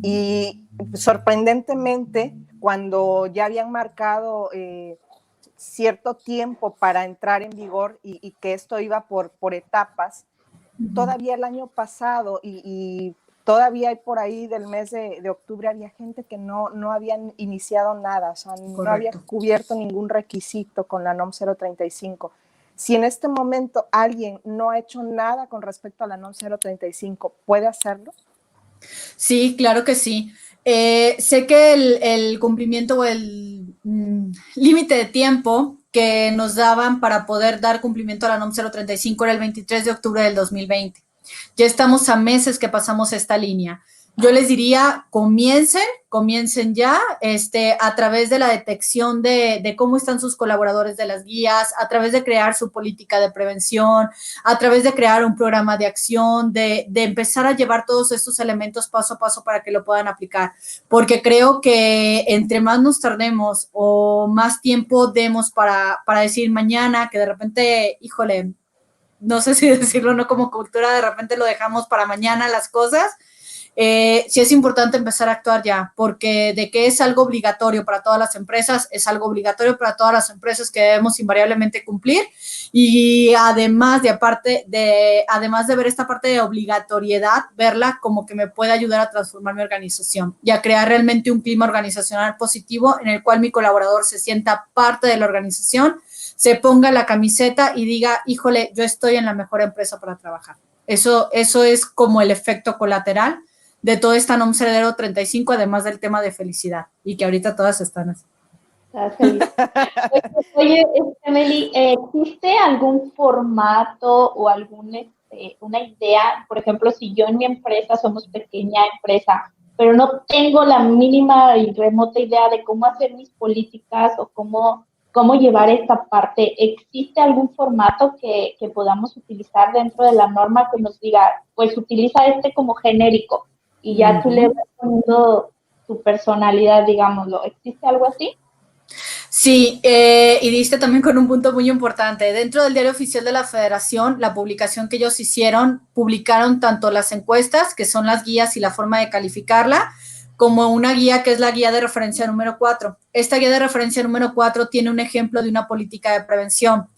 y sorprendentemente, cuando ya habían marcado cierto tiempo para entrar en vigor y que esto iba por etapas, todavía el año pasado y todavía hay por ahí del mes de octubre había gente que no habían iniciado nada, o sea, no había cubierto ningún requisito con la NOM 035. Si en este momento alguien no ha hecho nada con respecto a la NOM 035, ¿puede hacerlo? Sí, claro que sí. Sé que el cumplimiento o el límite de tiempo que nos daban para poder dar cumplimiento a la NOM 035 era el 23 de octubre del 2020. Ya estamos a meses que pasamos esta línea. Yo les diría, comiencen ya a través de la detección de cómo están sus colaboradores de las guías, a través de crear su política de prevención, a través de crear un programa de acción, de empezar a llevar todos estos elementos paso a paso para que lo puedan aplicar. Porque creo que entre más nos tardemos o más tiempo demos para decir mañana, que de repente, híjole, no sé si decirlo, no como cultura, de repente lo dejamos para mañana las cosas. Sí es importante empezar a actuar ya, porque de que es algo obligatorio para todas las empresas, es algo obligatorio para todas las empresas que debemos invariablemente cumplir y además además de ver esta parte de obligatoriedad, verla como que me puede ayudar a transformar mi organización y a crear realmente un clima organizacional positivo en el cual mi colaborador se sienta parte de la organización, se ponga la camiseta y diga, híjole, yo estoy en la mejor empresa para trabajar. Eso es como el efecto colateral de toda esta NOM 035, además del tema de felicidad, y que ahorita todas están así. Estás feliz. Oye, Meli, ¿existe algún formato o una idea? Por ejemplo, si yo en mi empresa somos pequeña empresa, pero no tengo la mínima y remota idea de cómo hacer mis políticas o cómo llevar esta parte, ¿existe algún formato que podamos utilizar dentro de la norma que nos diga, pues utiliza como genérico y ya tú le vas poniendo tu personalidad, digámoslo? ¿Existe algo así? Sí, y diste también con un punto muy importante. Dentro del Diario Oficial de la Federación, la publicación que ellos hicieron, publicaron tanto las encuestas, que son las guías y la forma de calificarla, como una guía que es la guía de referencia número 4. Esta guía de referencia número 4 tiene un ejemplo de una política de prevención.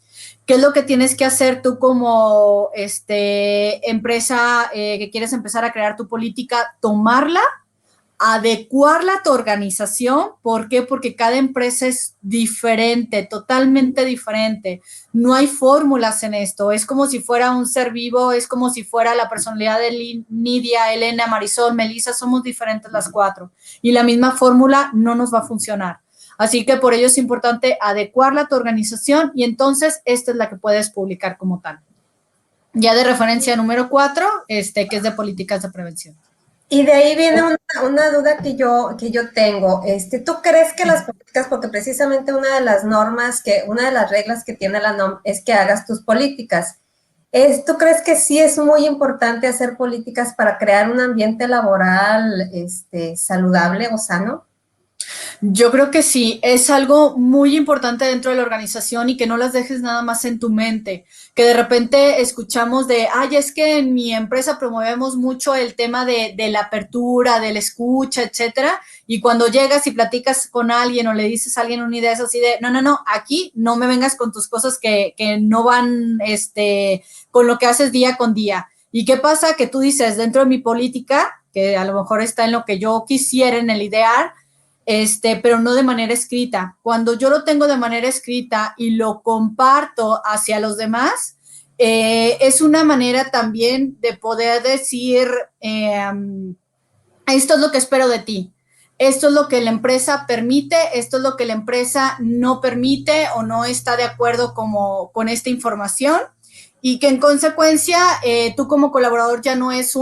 ¿Qué es lo que tienes que hacer tú como empresa que quieres empezar a crear tu política? Tomarla, adecuarla a tu organización. ¿Por qué? Porque cada empresa es diferente, totalmente diferente. No hay fórmulas en esto. Es como si fuera un ser vivo, es como si fuera la personalidad de Nidia, Elena, Marisol, Melissa. Somos diferentes las cuatro. Y la misma fórmula no nos va a funcionar. Así que por ello es importante adecuarla a tu organización y entonces esta es la que puedes publicar como tal. Ya de referencia número 4, que es de políticas de prevención. Y de ahí viene una duda que yo tengo. ¿Tú crees que las políticas, porque precisamente una de las normas, una de las reglas que tiene la NOM es que hagas tus políticas? ¿Tú crees que sí es muy importante hacer políticas para crear un ambiente laboral saludable o sano? Yo creo que sí, es algo muy importante dentro de la organización y que no las dejes nada más en tu mente, que de repente escuchamos de, ay, es que en mi empresa promovemos mucho el tema de la apertura, de la escucha, etcétera, y cuando llegas y platicas con alguien o le dices a alguien una idea es así de, no, aquí no me vengas con tus cosas que no van, con lo que haces día con día. ¿Y qué pasa? Que tú dices, dentro de mi política, que a lo mejor está en lo que yo quisiera, en el ideal, pero no de manera escrita. Cuando yo lo tengo de manera escrita y lo comparto hacia los demás, es una manera también de poder decir, esto es lo que espero de ti, esto es lo que la empresa permite, esto es lo que la empresa no permite o no está de acuerdo con esta información. Y que en consecuencia tú como colaborador ya no es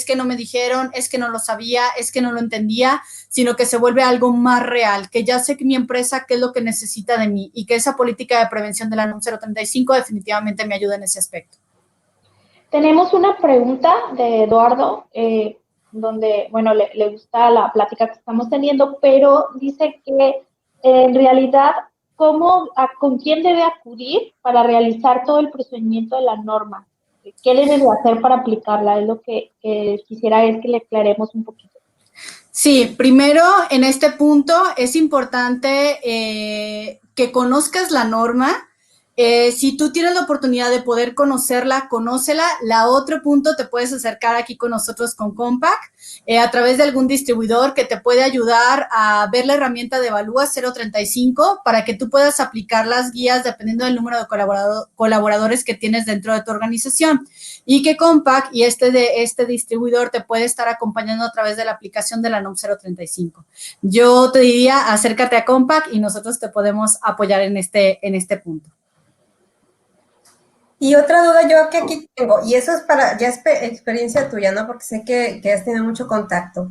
que no me dijeron, es que no lo sabía, es que no lo entendía, sino que se vuelve algo más real, que ya sé que mi empresa qué es lo que necesita de mí y que esa política de prevención de la NOM 035 definitivamente me ayuda en ese aspecto. Tenemos una pregunta de Eduardo, donde, bueno, le gusta la plática que estamos teniendo, pero dice que en realidad, ¿con quién debe acudir para realizar todo el procedimiento de la norma? ¿Qué debe de hacer para aplicarla? Es lo que quisiera es que le aclaremos un poquito. Sí, primero en este punto es importante que conozcas la norma. Si tú tienes la oportunidad de poder conocerla, conócela. La otro punto, te puedes acercar aquí con nosotros con Compact a través de algún distribuidor que te puede ayudar a ver la herramienta de Evalúa 035 para que tú puedas aplicar las guías dependiendo del número de colaboradores que tienes dentro de tu organización. Y que Compact y este distribuidor te puede estar acompañando a través de la aplicación de la NOM 035. Yo te diría, acércate a Compact y nosotros te podemos apoyar en este punto. Y otra duda yo que aquí tengo, y eso es ya es experiencia tuya, ¿no? Porque sé que has tenido mucho contacto.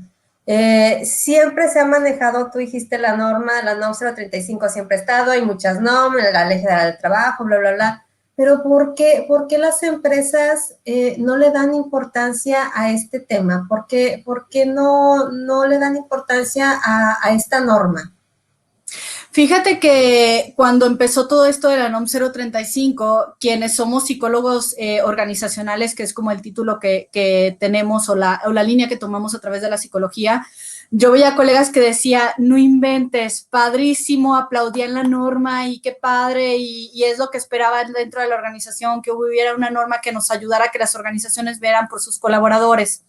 Siempre se ha manejado, tú dijiste la NOM 035 siempre ha estado, hay muchas normas, la ley general del trabajo, bla, bla, bla. Pero ¿por qué las empresas no le dan importancia a este tema? ¿Por qué no le dan importancia a esta norma? Fíjate que cuando empezó todo esto de la NOM 035, quienes somos psicólogos organizacionales, que es como el título que tenemos o la línea que tomamos a través de la psicología, yo veía colegas que decía, no inventes, padrísimo, aplaudían la norma y qué padre, y es lo que esperaban dentro de la organización, que hubiera una norma que nos ayudara a que las organizaciones vieran por sus colaboradores.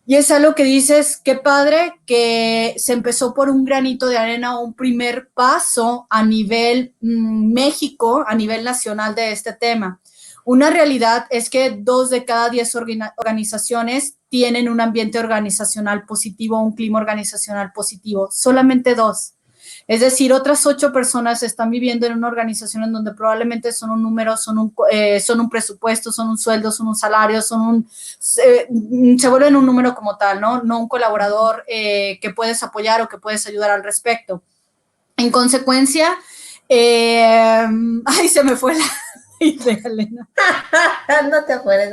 Y es algo que dices, qué padre que se empezó por un granito de arena, un primer paso a nivel México, a nivel nacional de este tema. Una realidad es que 2 de cada 10 organizaciones tienen un ambiente organizacional positivo, un clima organizacional positivo, solamente 2. Es decir, otras 8 personas están viviendo en una organización en donde probablemente son un número, son un presupuesto, son un sueldo, son un salario, se vuelven un número como tal, ¿no? No un colaborador que puedes apoyar o que puedes ayudar al respecto. En consecuencia, ay, se me fue la idea, Elena. No te apures.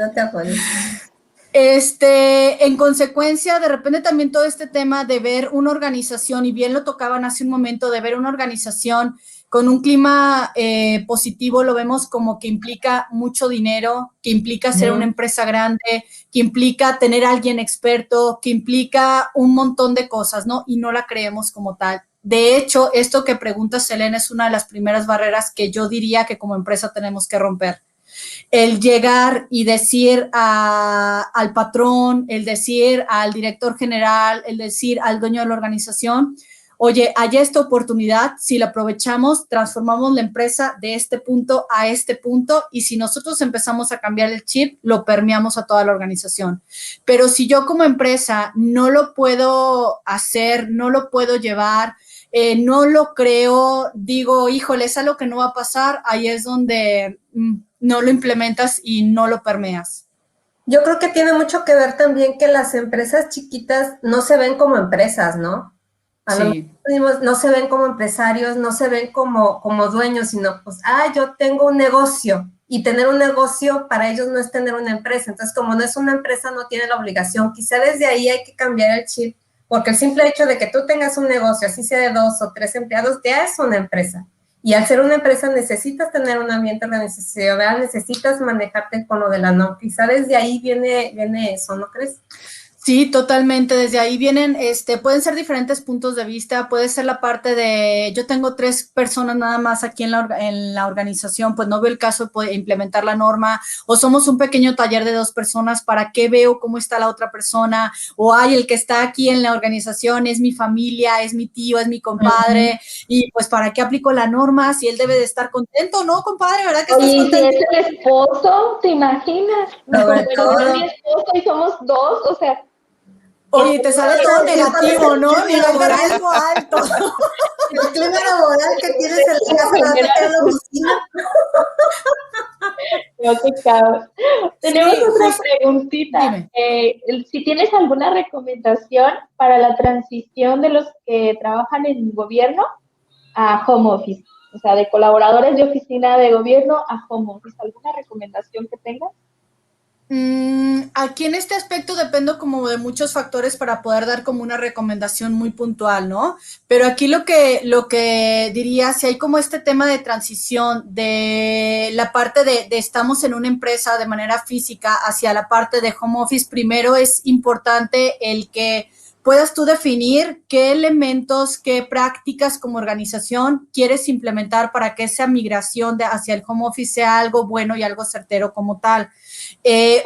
En consecuencia, de repente también todo este tema de ver una organización, y bien lo tocaban hace un momento, de ver una organización con un clima positivo, lo vemos como que implica mucho dinero, que implica ser una empresa grande, que implica tener a alguien experto, que implica un montón de cosas, ¿no? Y no la creemos como tal. De hecho, esto que pregunta Selena es una de las primeras barreras que yo diría que como empresa tenemos que romper. El llegar y decir al patrón, el decir al director general, el decir al dueño de la organización, oye, hay esta oportunidad, si la aprovechamos, transformamos la empresa de este punto a este punto, y si nosotros empezamos a cambiar el chip, lo permeamos a toda la organización. Pero si yo como empresa no lo puedo hacer, no lo puedo llevar, no lo creo, digo, híjole, es algo que no va a pasar, ahí es donde no lo implementas y no lo permeas. Yo creo que tiene mucho que ver también que las empresas chiquitas no se ven como empresas, ¿no? A lo Sí. mejor no se ven como empresarios, no se ven como dueños, sino pues, yo tengo un negocio y tener un negocio para ellos no es tener una empresa. Entonces, como no es una empresa, no tiene la obligación. Quizá desde ahí hay que cambiar el chip, porque el simple hecho de que tú tengas un negocio, así sea de 2 o 3 empleados, ya es una empresa. Y al ser una empresa necesitas tener un ambiente organizacional, necesitas manejarte con lo de la NOM. Quizá desde ahí viene eso, ¿no crees? Sí, totalmente. Desde ahí vienen, pueden ser diferentes puntos de vista. Puede ser la parte de, yo tengo 3 personas nada más aquí en la organización, pues no veo el caso de implementar la norma, o somos un pequeño taller de 2 personas, ¿para qué veo cómo está la otra persona? O hay el que está aquí en la organización, es mi familia, es mi tío, es mi compadre, y pues ¿para qué aplico la norma si él debe de estar contento? ¿No, compadre? ¿Verdad que estás Oye, y si contento? es el esposo, ¿te imaginas? Sobre Bueno, no es todo. mi esposo y somos 2, o sea, Oye, te sale todo negativo, ¿no? El Nivel de riesgo alto. clima laboral que tienes en la casa lo vas a tener en la oficina. no, qué caos. Tenemos Sí, otra justo. preguntita. Dime. Si tienes alguna recomendación para la transición de los que trabajan en el gobierno a home office, o sea, de colaboradores de oficina de gobierno a home office, ¿alguna recomendación que tengas? Aquí en este aspecto dependo como de muchos factores para poder dar como una recomendación muy puntual, ¿no? Pero aquí lo que diría, si hay como este tema de transición de la parte de estamos en una empresa de manera física hacia la parte de home office, primero es importante el que puedas tú definir qué elementos, qué prácticas como organización quieres implementar para que esa migración hacia el home office sea algo bueno y algo certero como tal. Les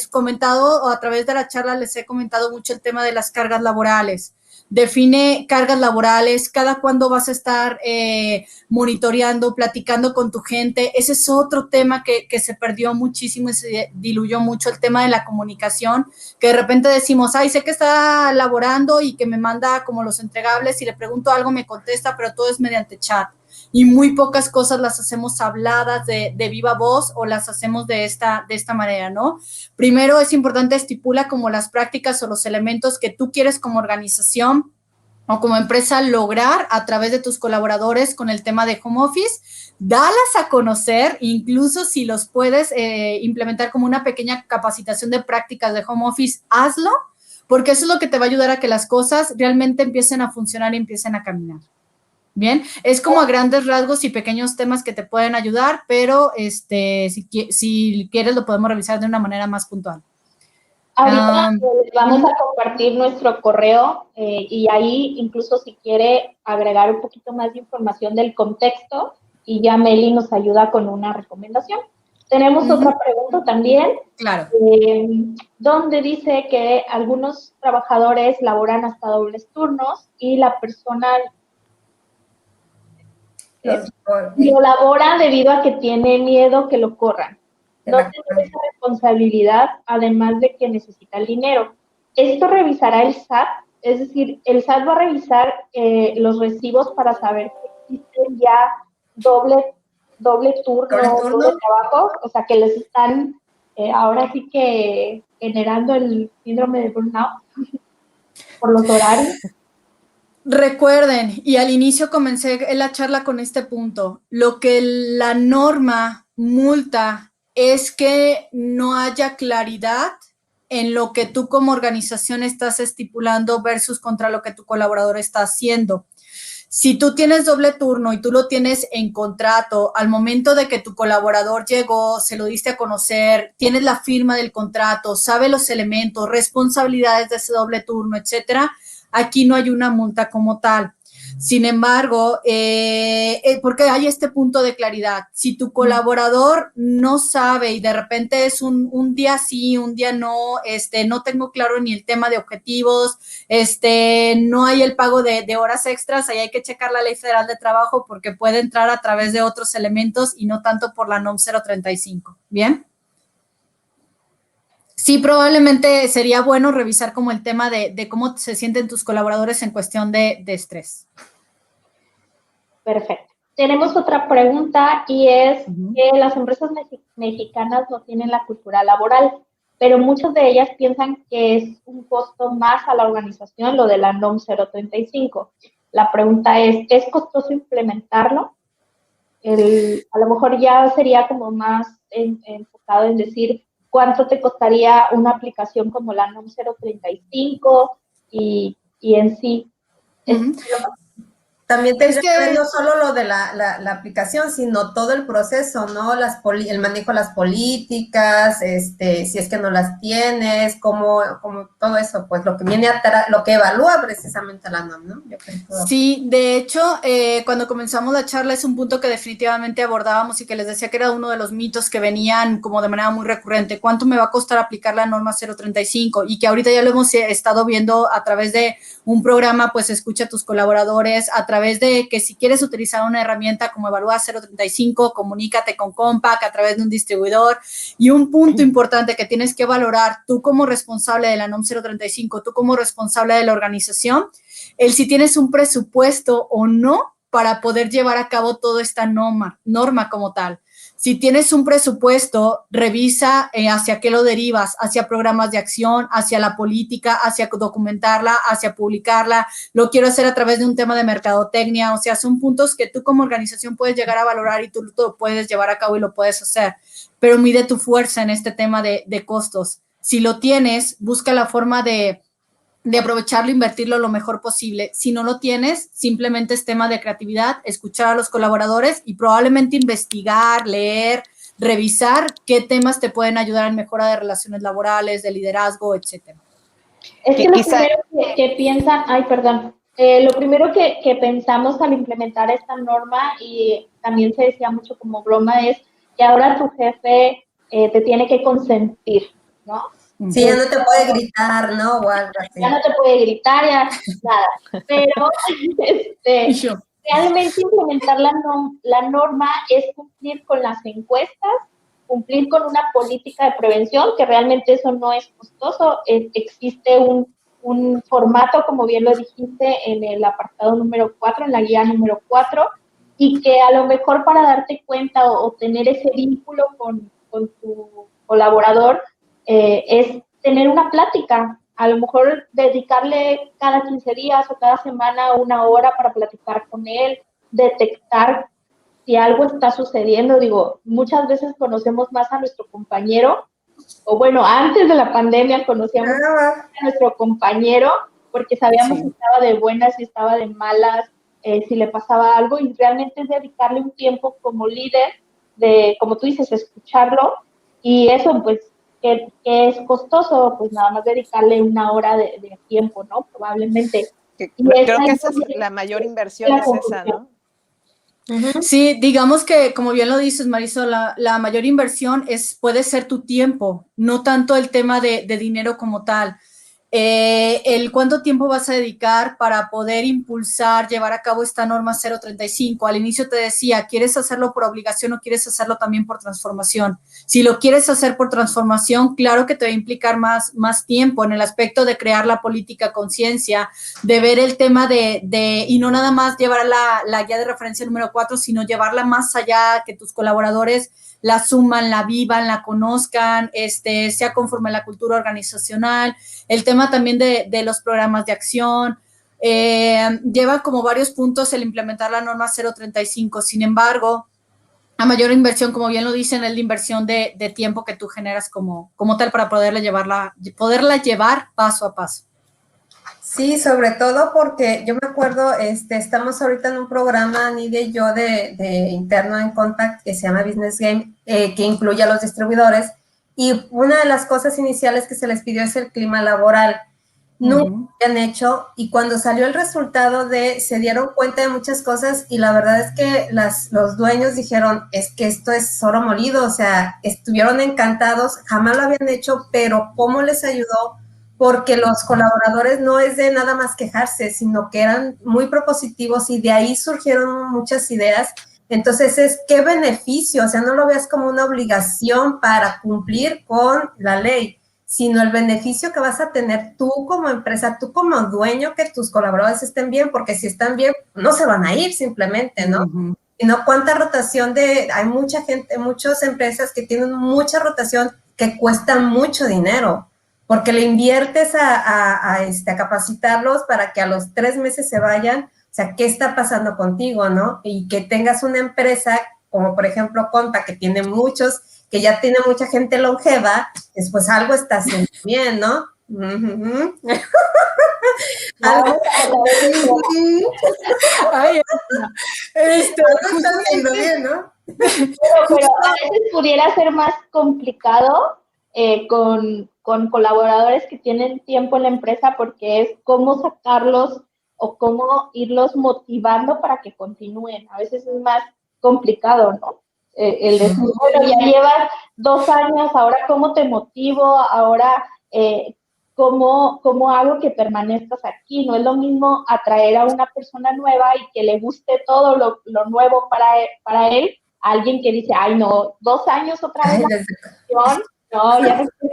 he comentado, o a través de la charla les he comentado mucho el tema de las cargas laborales. Define cargas laborales, cada cuándo vas a estar monitoreando, platicando con tu gente. Ese es otro tema que se perdió muchísimo y se diluyó mucho, el tema de la comunicación, que de repente decimos, ay, sé que está laborando y que me manda como los entregables, y le pregunto algo, me contesta, pero todo es mediante chat. Y muy pocas cosas las hacemos habladas de viva voz o las hacemos de esta manera, ¿no? Primero es importante estipula como las prácticas o los elementos que tú quieres como organización o como empresa lograr a través de tus colaboradores con el tema de home office, dalas a conocer, incluso si los puedes implementar como una pequeña capacitación de prácticas de home office, hazlo, porque eso es lo que te va a ayudar a que las cosas realmente empiecen a funcionar y empiecen a caminar. Bien, es como a grandes rasgos y pequeños temas que te pueden ayudar, pero si quieres lo podemos revisar de una manera más puntual. Ahorita les vamos a compartir nuestro correo y ahí incluso si quiere agregar un poquito más de información del contexto y ya Meli nos ayuda con una recomendación. Tenemos otra pregunta también, Claro. donde dice que algunos trabajadores laboran hasta dobles turnos y la persona lo labora debido a que tiene miedo que lo corran. No tener esa responsabilidad, además de que necesita el dinero. Esto revisará el SAT, es decir, el SAT va a revisar los recibos para saber si existen ya doble turno, doble trabajo, o sea, que les están ahora sí que generando el síndrome de burnout por los horarios. Recuerden, y al inicio comencé la charla con este punto, lo que la norma multa es que no haya claridad en lo que tú como organización estás estipulando versus contra lo que tu colaborador está haciendo. Si tú tienes doble turno y tú lo tienes en contrato, al momento de que tu colaborador llegó, se lo diste a conocer, tienes la firma del contrato, sabe los elementos, responsabilidades de ese doble turno, etcétera, aquí no hay una multa como tal. Sin embargo, porque hay este punto de claridad. Si tu colaborador no sabe y de repente es un día sí, un día no, no tengo claro ni el tema de objetivos, no hay el pago de horas extras, ahí hay que checar la Ley Federal de Trabajo porque puede entrar a través de otros elementos y no tanto por la NOM 035. ¿Bien? Sí, probablemente sería bueno revisar como el tema de cómo se sienten tus colaboradores en cuestión de estrés. Perfecto. tenemos otra pregunta y es que las empresas mexicanas no tienen la cultura laboral, pero muchas de ellas piensan que es un costo más a la organización lo de la NOM 035. La pregunta ¿es costoso implementarlo? A lo mejor ya sería como más enfocado en decir cuánto te costaría una aplicación como la NOM 035 y en sí. También tendría que ver no solo lo de la aplicación, sino todo el proceso, ¿no? El manejo de las políticas, si es que no las tienes, como todo eso, pues lo que viene atrás, lo que evalúa precisamente la NOM, ¿no? Yo creo que sí, de hecho, cuando comenzamos la charla es un punto que definitivamente abordábamos y que les decía que era uno de los mitos que venían como de manera muy recurrente. ¿Cuánto me va a costar aplicar la norma 035? Y que ahorita ya lo hemos estado viendo a través de un programa, pues escucha a tus colaboradores, a través de que si quieres utilizar una herramienta como Evalúa 035, comunícate con Compact a través de un distribuidor. Y un punto importante que tienes que valorar tú como responsable de la NOM 035, tú como responsable de la organización, el si tienes un presupuesto o no para poder llevar a cabo toda esta norma como tal. Si tienes un presupuesto, revisa hacia qué lo derivas, hacia programas de acción, hacia la política, hacia documentarla, hacia publicarla. Lo quiero hacer a través de un tema de mercadotecnia. O sea, son puntos que tú como organización puedes llegar a valorar y tú lo puedes llevar a cabo y lo puedes hacer. Pero mide tu fuerza en este tema de costos. Si lo tienes, busca la forma de aprovecharlo, invertirlo lo mejor posible. Si no lo tienes, simplemente es tema de creatividad, escuchar a los colaboradores y probablemente investigar, leer, revisar qué temas te pueden ayudar en mejora de relaciones laborales, de liderazgo, etcétera. Es que lo primero que piensan, lo primero que pensamos al implementar esta norma, y también se decía mucho como broma, es que ahora tu jefe te tiene que consentir, ¿no? Sí, ya no te puede gritar, ¿no? O algo así. Ya no te puede gritar, ya nada. Pero realmente implementar la norma es cumplir con las encuestas, cumplir con una política de prevención, que realmente eso no es costoso. Existe un formato, como bien lo dijiste, en el apartado número 4, en la guía número 4, y que a lo mejor para darte cuenta o tener ese vínculo con tu colaborador, es tener una plática, a lo mejor dedicarle cada 15 días o cada semana 1 hora para platicar con él, detectar si algo está sucediendo. Digo, muchas veces conocemos más a nuestro compañero, o bueno, antes de la pandemia conocíamos a nuestro compañero porque sabíamos si estaba de buenas, si estaba de malas, si le pasaba algo, y realmente es dedicarle un tiempo como líder de, como tú dices, escucharlo, y eso pues que es costoso, pues nada más dedicarle 1 hora de tiempo, ¿no? Probablemente. Creo que esa es la mayor inversión, es esa, ¿no? Sí, digamos que, como bien lo dices, Marisol, la mayor inversión puede ser tu tiempo, no tanto el tema de dinero como tal. El cuánto tiempo vas a dedicar para poder impulsar, llevar a cabo esta norma 035. Al inicio te decía, ¿quieres hacerlo por obligación o quieres hacerlo también por transformación? Si lo quieres hacer por transformación, claro que te va a implicar más tiempo en el aspecto de crear la política conciencia, de ver el tema y no nada más llevar la guía de referencia número 4, sino llevarla más allá, que tus colaboradores la suman, la vivan, la conozcan, sea conforme a la cultura organizacional. El tema también de los programas de acción, lleva como varios puntos el implementar la norma 035. Sin embargo, la mayor inversión, como bien lo dicen, es la inversión de tiempo que tú generas como tal para poderla llevar paso a paso. Sí, sobre todo porque yo me acuerdo, estamos ahorita en un programa, Nidia y yo, de interno en Compact, que se llama Business Game, que incluye a los distribuidores, y una de las cosas iniciales que se les pidió es el clima laboral. Nunca lo habían hecho, y cuando salió el resultado se dieron cuenta de muchas cosas, y la verdad es que los dueños dijeron, es que esto es oro molido, o sea, estuvieron encantados, jamás lo habían hecho, pero ¿cómo les ayudó? Porque los colaboradores no es de nada más quejarse, sino que eran muy propositivos y de ahí surgieron muchas ideas. Entonces es qué beneficio, o sea, no lo veas como una obligación para cumplir con la ley, sino el beneficio que vas a tener tú como empresa, tú como dueño, que tus colaboradores estén bien, porque si están bien, no se van a ir simplemente, ¿no? sino cuánta rotación hay mucha gente, muchas empresas que tienen mucha rotación que cuestan mucho dinero, porque le inviertes a capacitarlos para que a los 3 meses se vayan. O sea, ¿qué está pasando contigo, no? Y que tengas una empresa como, por ejemplo, Conta, que tiene que ya tiene mucha gente longeva, pues algo está haciendo bien, ¿no? Ay, algo está haciendo bien, ¿no? Pero a veces pudiera ser más complicado con colaboradores que tienen tiempo en la empresa, porque es cómo sacarlos o cómo irlos motivando para que continúen. A veces es más complicado, ¿no? El decir, bueno, ya llevas 2 años, ahora cómo te motivo, ahora cómo hago que permanezcas aquí. No es lo mismo atraer a una persona nueva y que le guste todo lo nuevo para él, a alguien que dice, ay, no, 2 años otra vez la función. No, ya no estoy.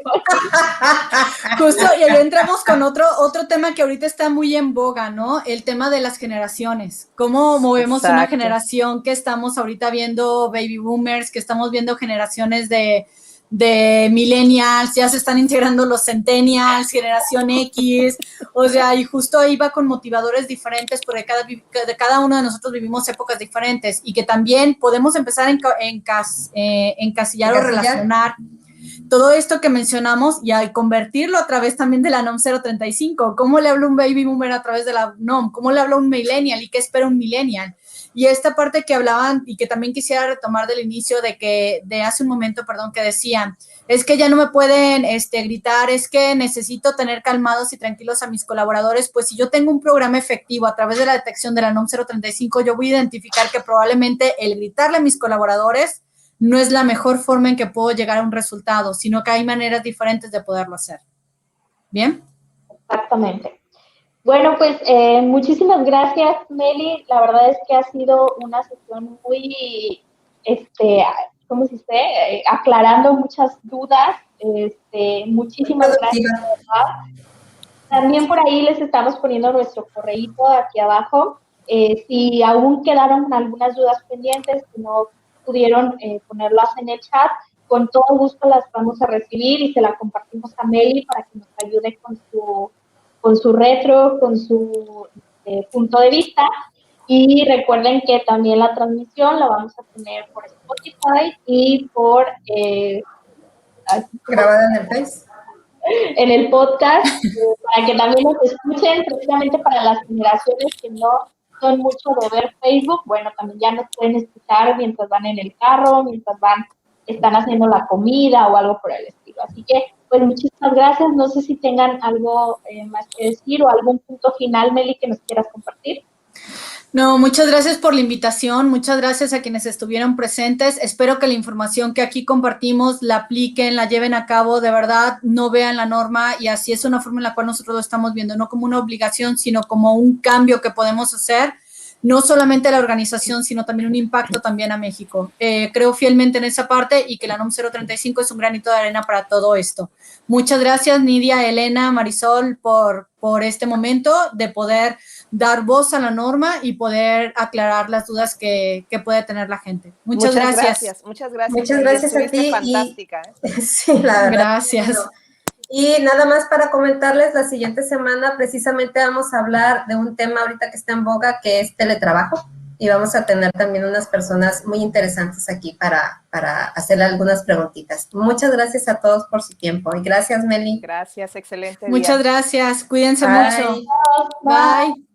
Justo, y ahí entramos con otro tema que ahorita está muy en boga, ¿no? El tema de las generaciones. ¿Cómo movemos una generación que estamos ahorita viendo baby boomers, que estamos viendo generaciones de millennials, ya se están integrando los centennials, generación X, o sea, y justo ahí va con motivadores diferentes, porque cada uno de nosotros vivimos épocas diferentes, y que también podemos empezar a encasillar o relacionar todo esto que mencionamos y al convertirlo a través también de la NOM 035. ¿Cómo le habla un baby boomer a través de la NOM? ¿Cómo le habla un millennial? ¿Y qué espera un millennial? Y esta parte que hablaban y que también quisiera retomar del inicio de hace un momento, perdón, que decían, es que ya no me pueden gritar, es que necesito tener calmados y tranquilos a mis colaboradores. Pues si yo tengo un programa efectivo a través de la detección de la NOM 035, yo voy a identificar que probablemente el gritarle a mis colaboradores no es la mejor forma en que puedo llegar a un resultado, sino que hay maneras diferentes de poderlo hacer. ¿Bien? Exactamente. Bueno, pues muchísimas gracias, Meli. La verdad es que ha sido una sesión muy, ¿cómo se dice? Aclarando muchas dudas. Muchísimas gracias. También por ahí les estamos poniendo nuestro correíto aquí abajo. Si aún quedaron algunas dudas pendientes que no pudieron ponerlas en el chat, con todo gusto las vamos a recibir y se la compartimos a Meli para que nos ayude con su retro, con su punto de vista. Y recuerden que también la transmisión la vamos a tener por Spotify y por grabada en el Face. En el podcast, para que también nos escuchen, precisamente para las generaciones que no son mucho de ver Facebook. Bueno, también ya nos pueden escuchar mientras van en el carro, mientras están haciendo la comida o algo por el estilo. Así que, pues muchísimas gracias. No sé si tengan algo más que decir o algún punto final, Meli, que nos quieras compartir. No, muchas gracias por la invitación, muchas gracias a quienes estuvieron presentes. Espero que la información que aquí compartimos la apliquen, la lleven a cabo, de verdad, no vean la norma, y así es una forma en la cual nosotros lo estamos viendo, no como una obligación, sino como un cambio que podemos hacer, no solamente a la organización, sino también un impacto también a México. Creo fielmente en esa parte, y que la NOM 035 es un granito de arena para todo esto. Muchas gracias, Nidia, Elena, Marisol, por este momento de poder dar voz a la norma y poder aclarar las dudas que puede tener la gente. Muchas gracias. Muchas gracias. Muchas gracias a ti. Fantástica. Sí, la verdad. Gracias. Bueno, y nada más para comentarles, la siguiente semana precisamente vamos a hablar de un tema ahorita que está en boga, que es teletrabajo. Y vamos a tener también unas personas muy interesantes aquí para hacerle algunas preguntitas. Muchas gracias a todos por su tiempo. Y gracias, Meli. Gracias, excelente. Muchas gracias. Cuídense mucho. Bye. Bye.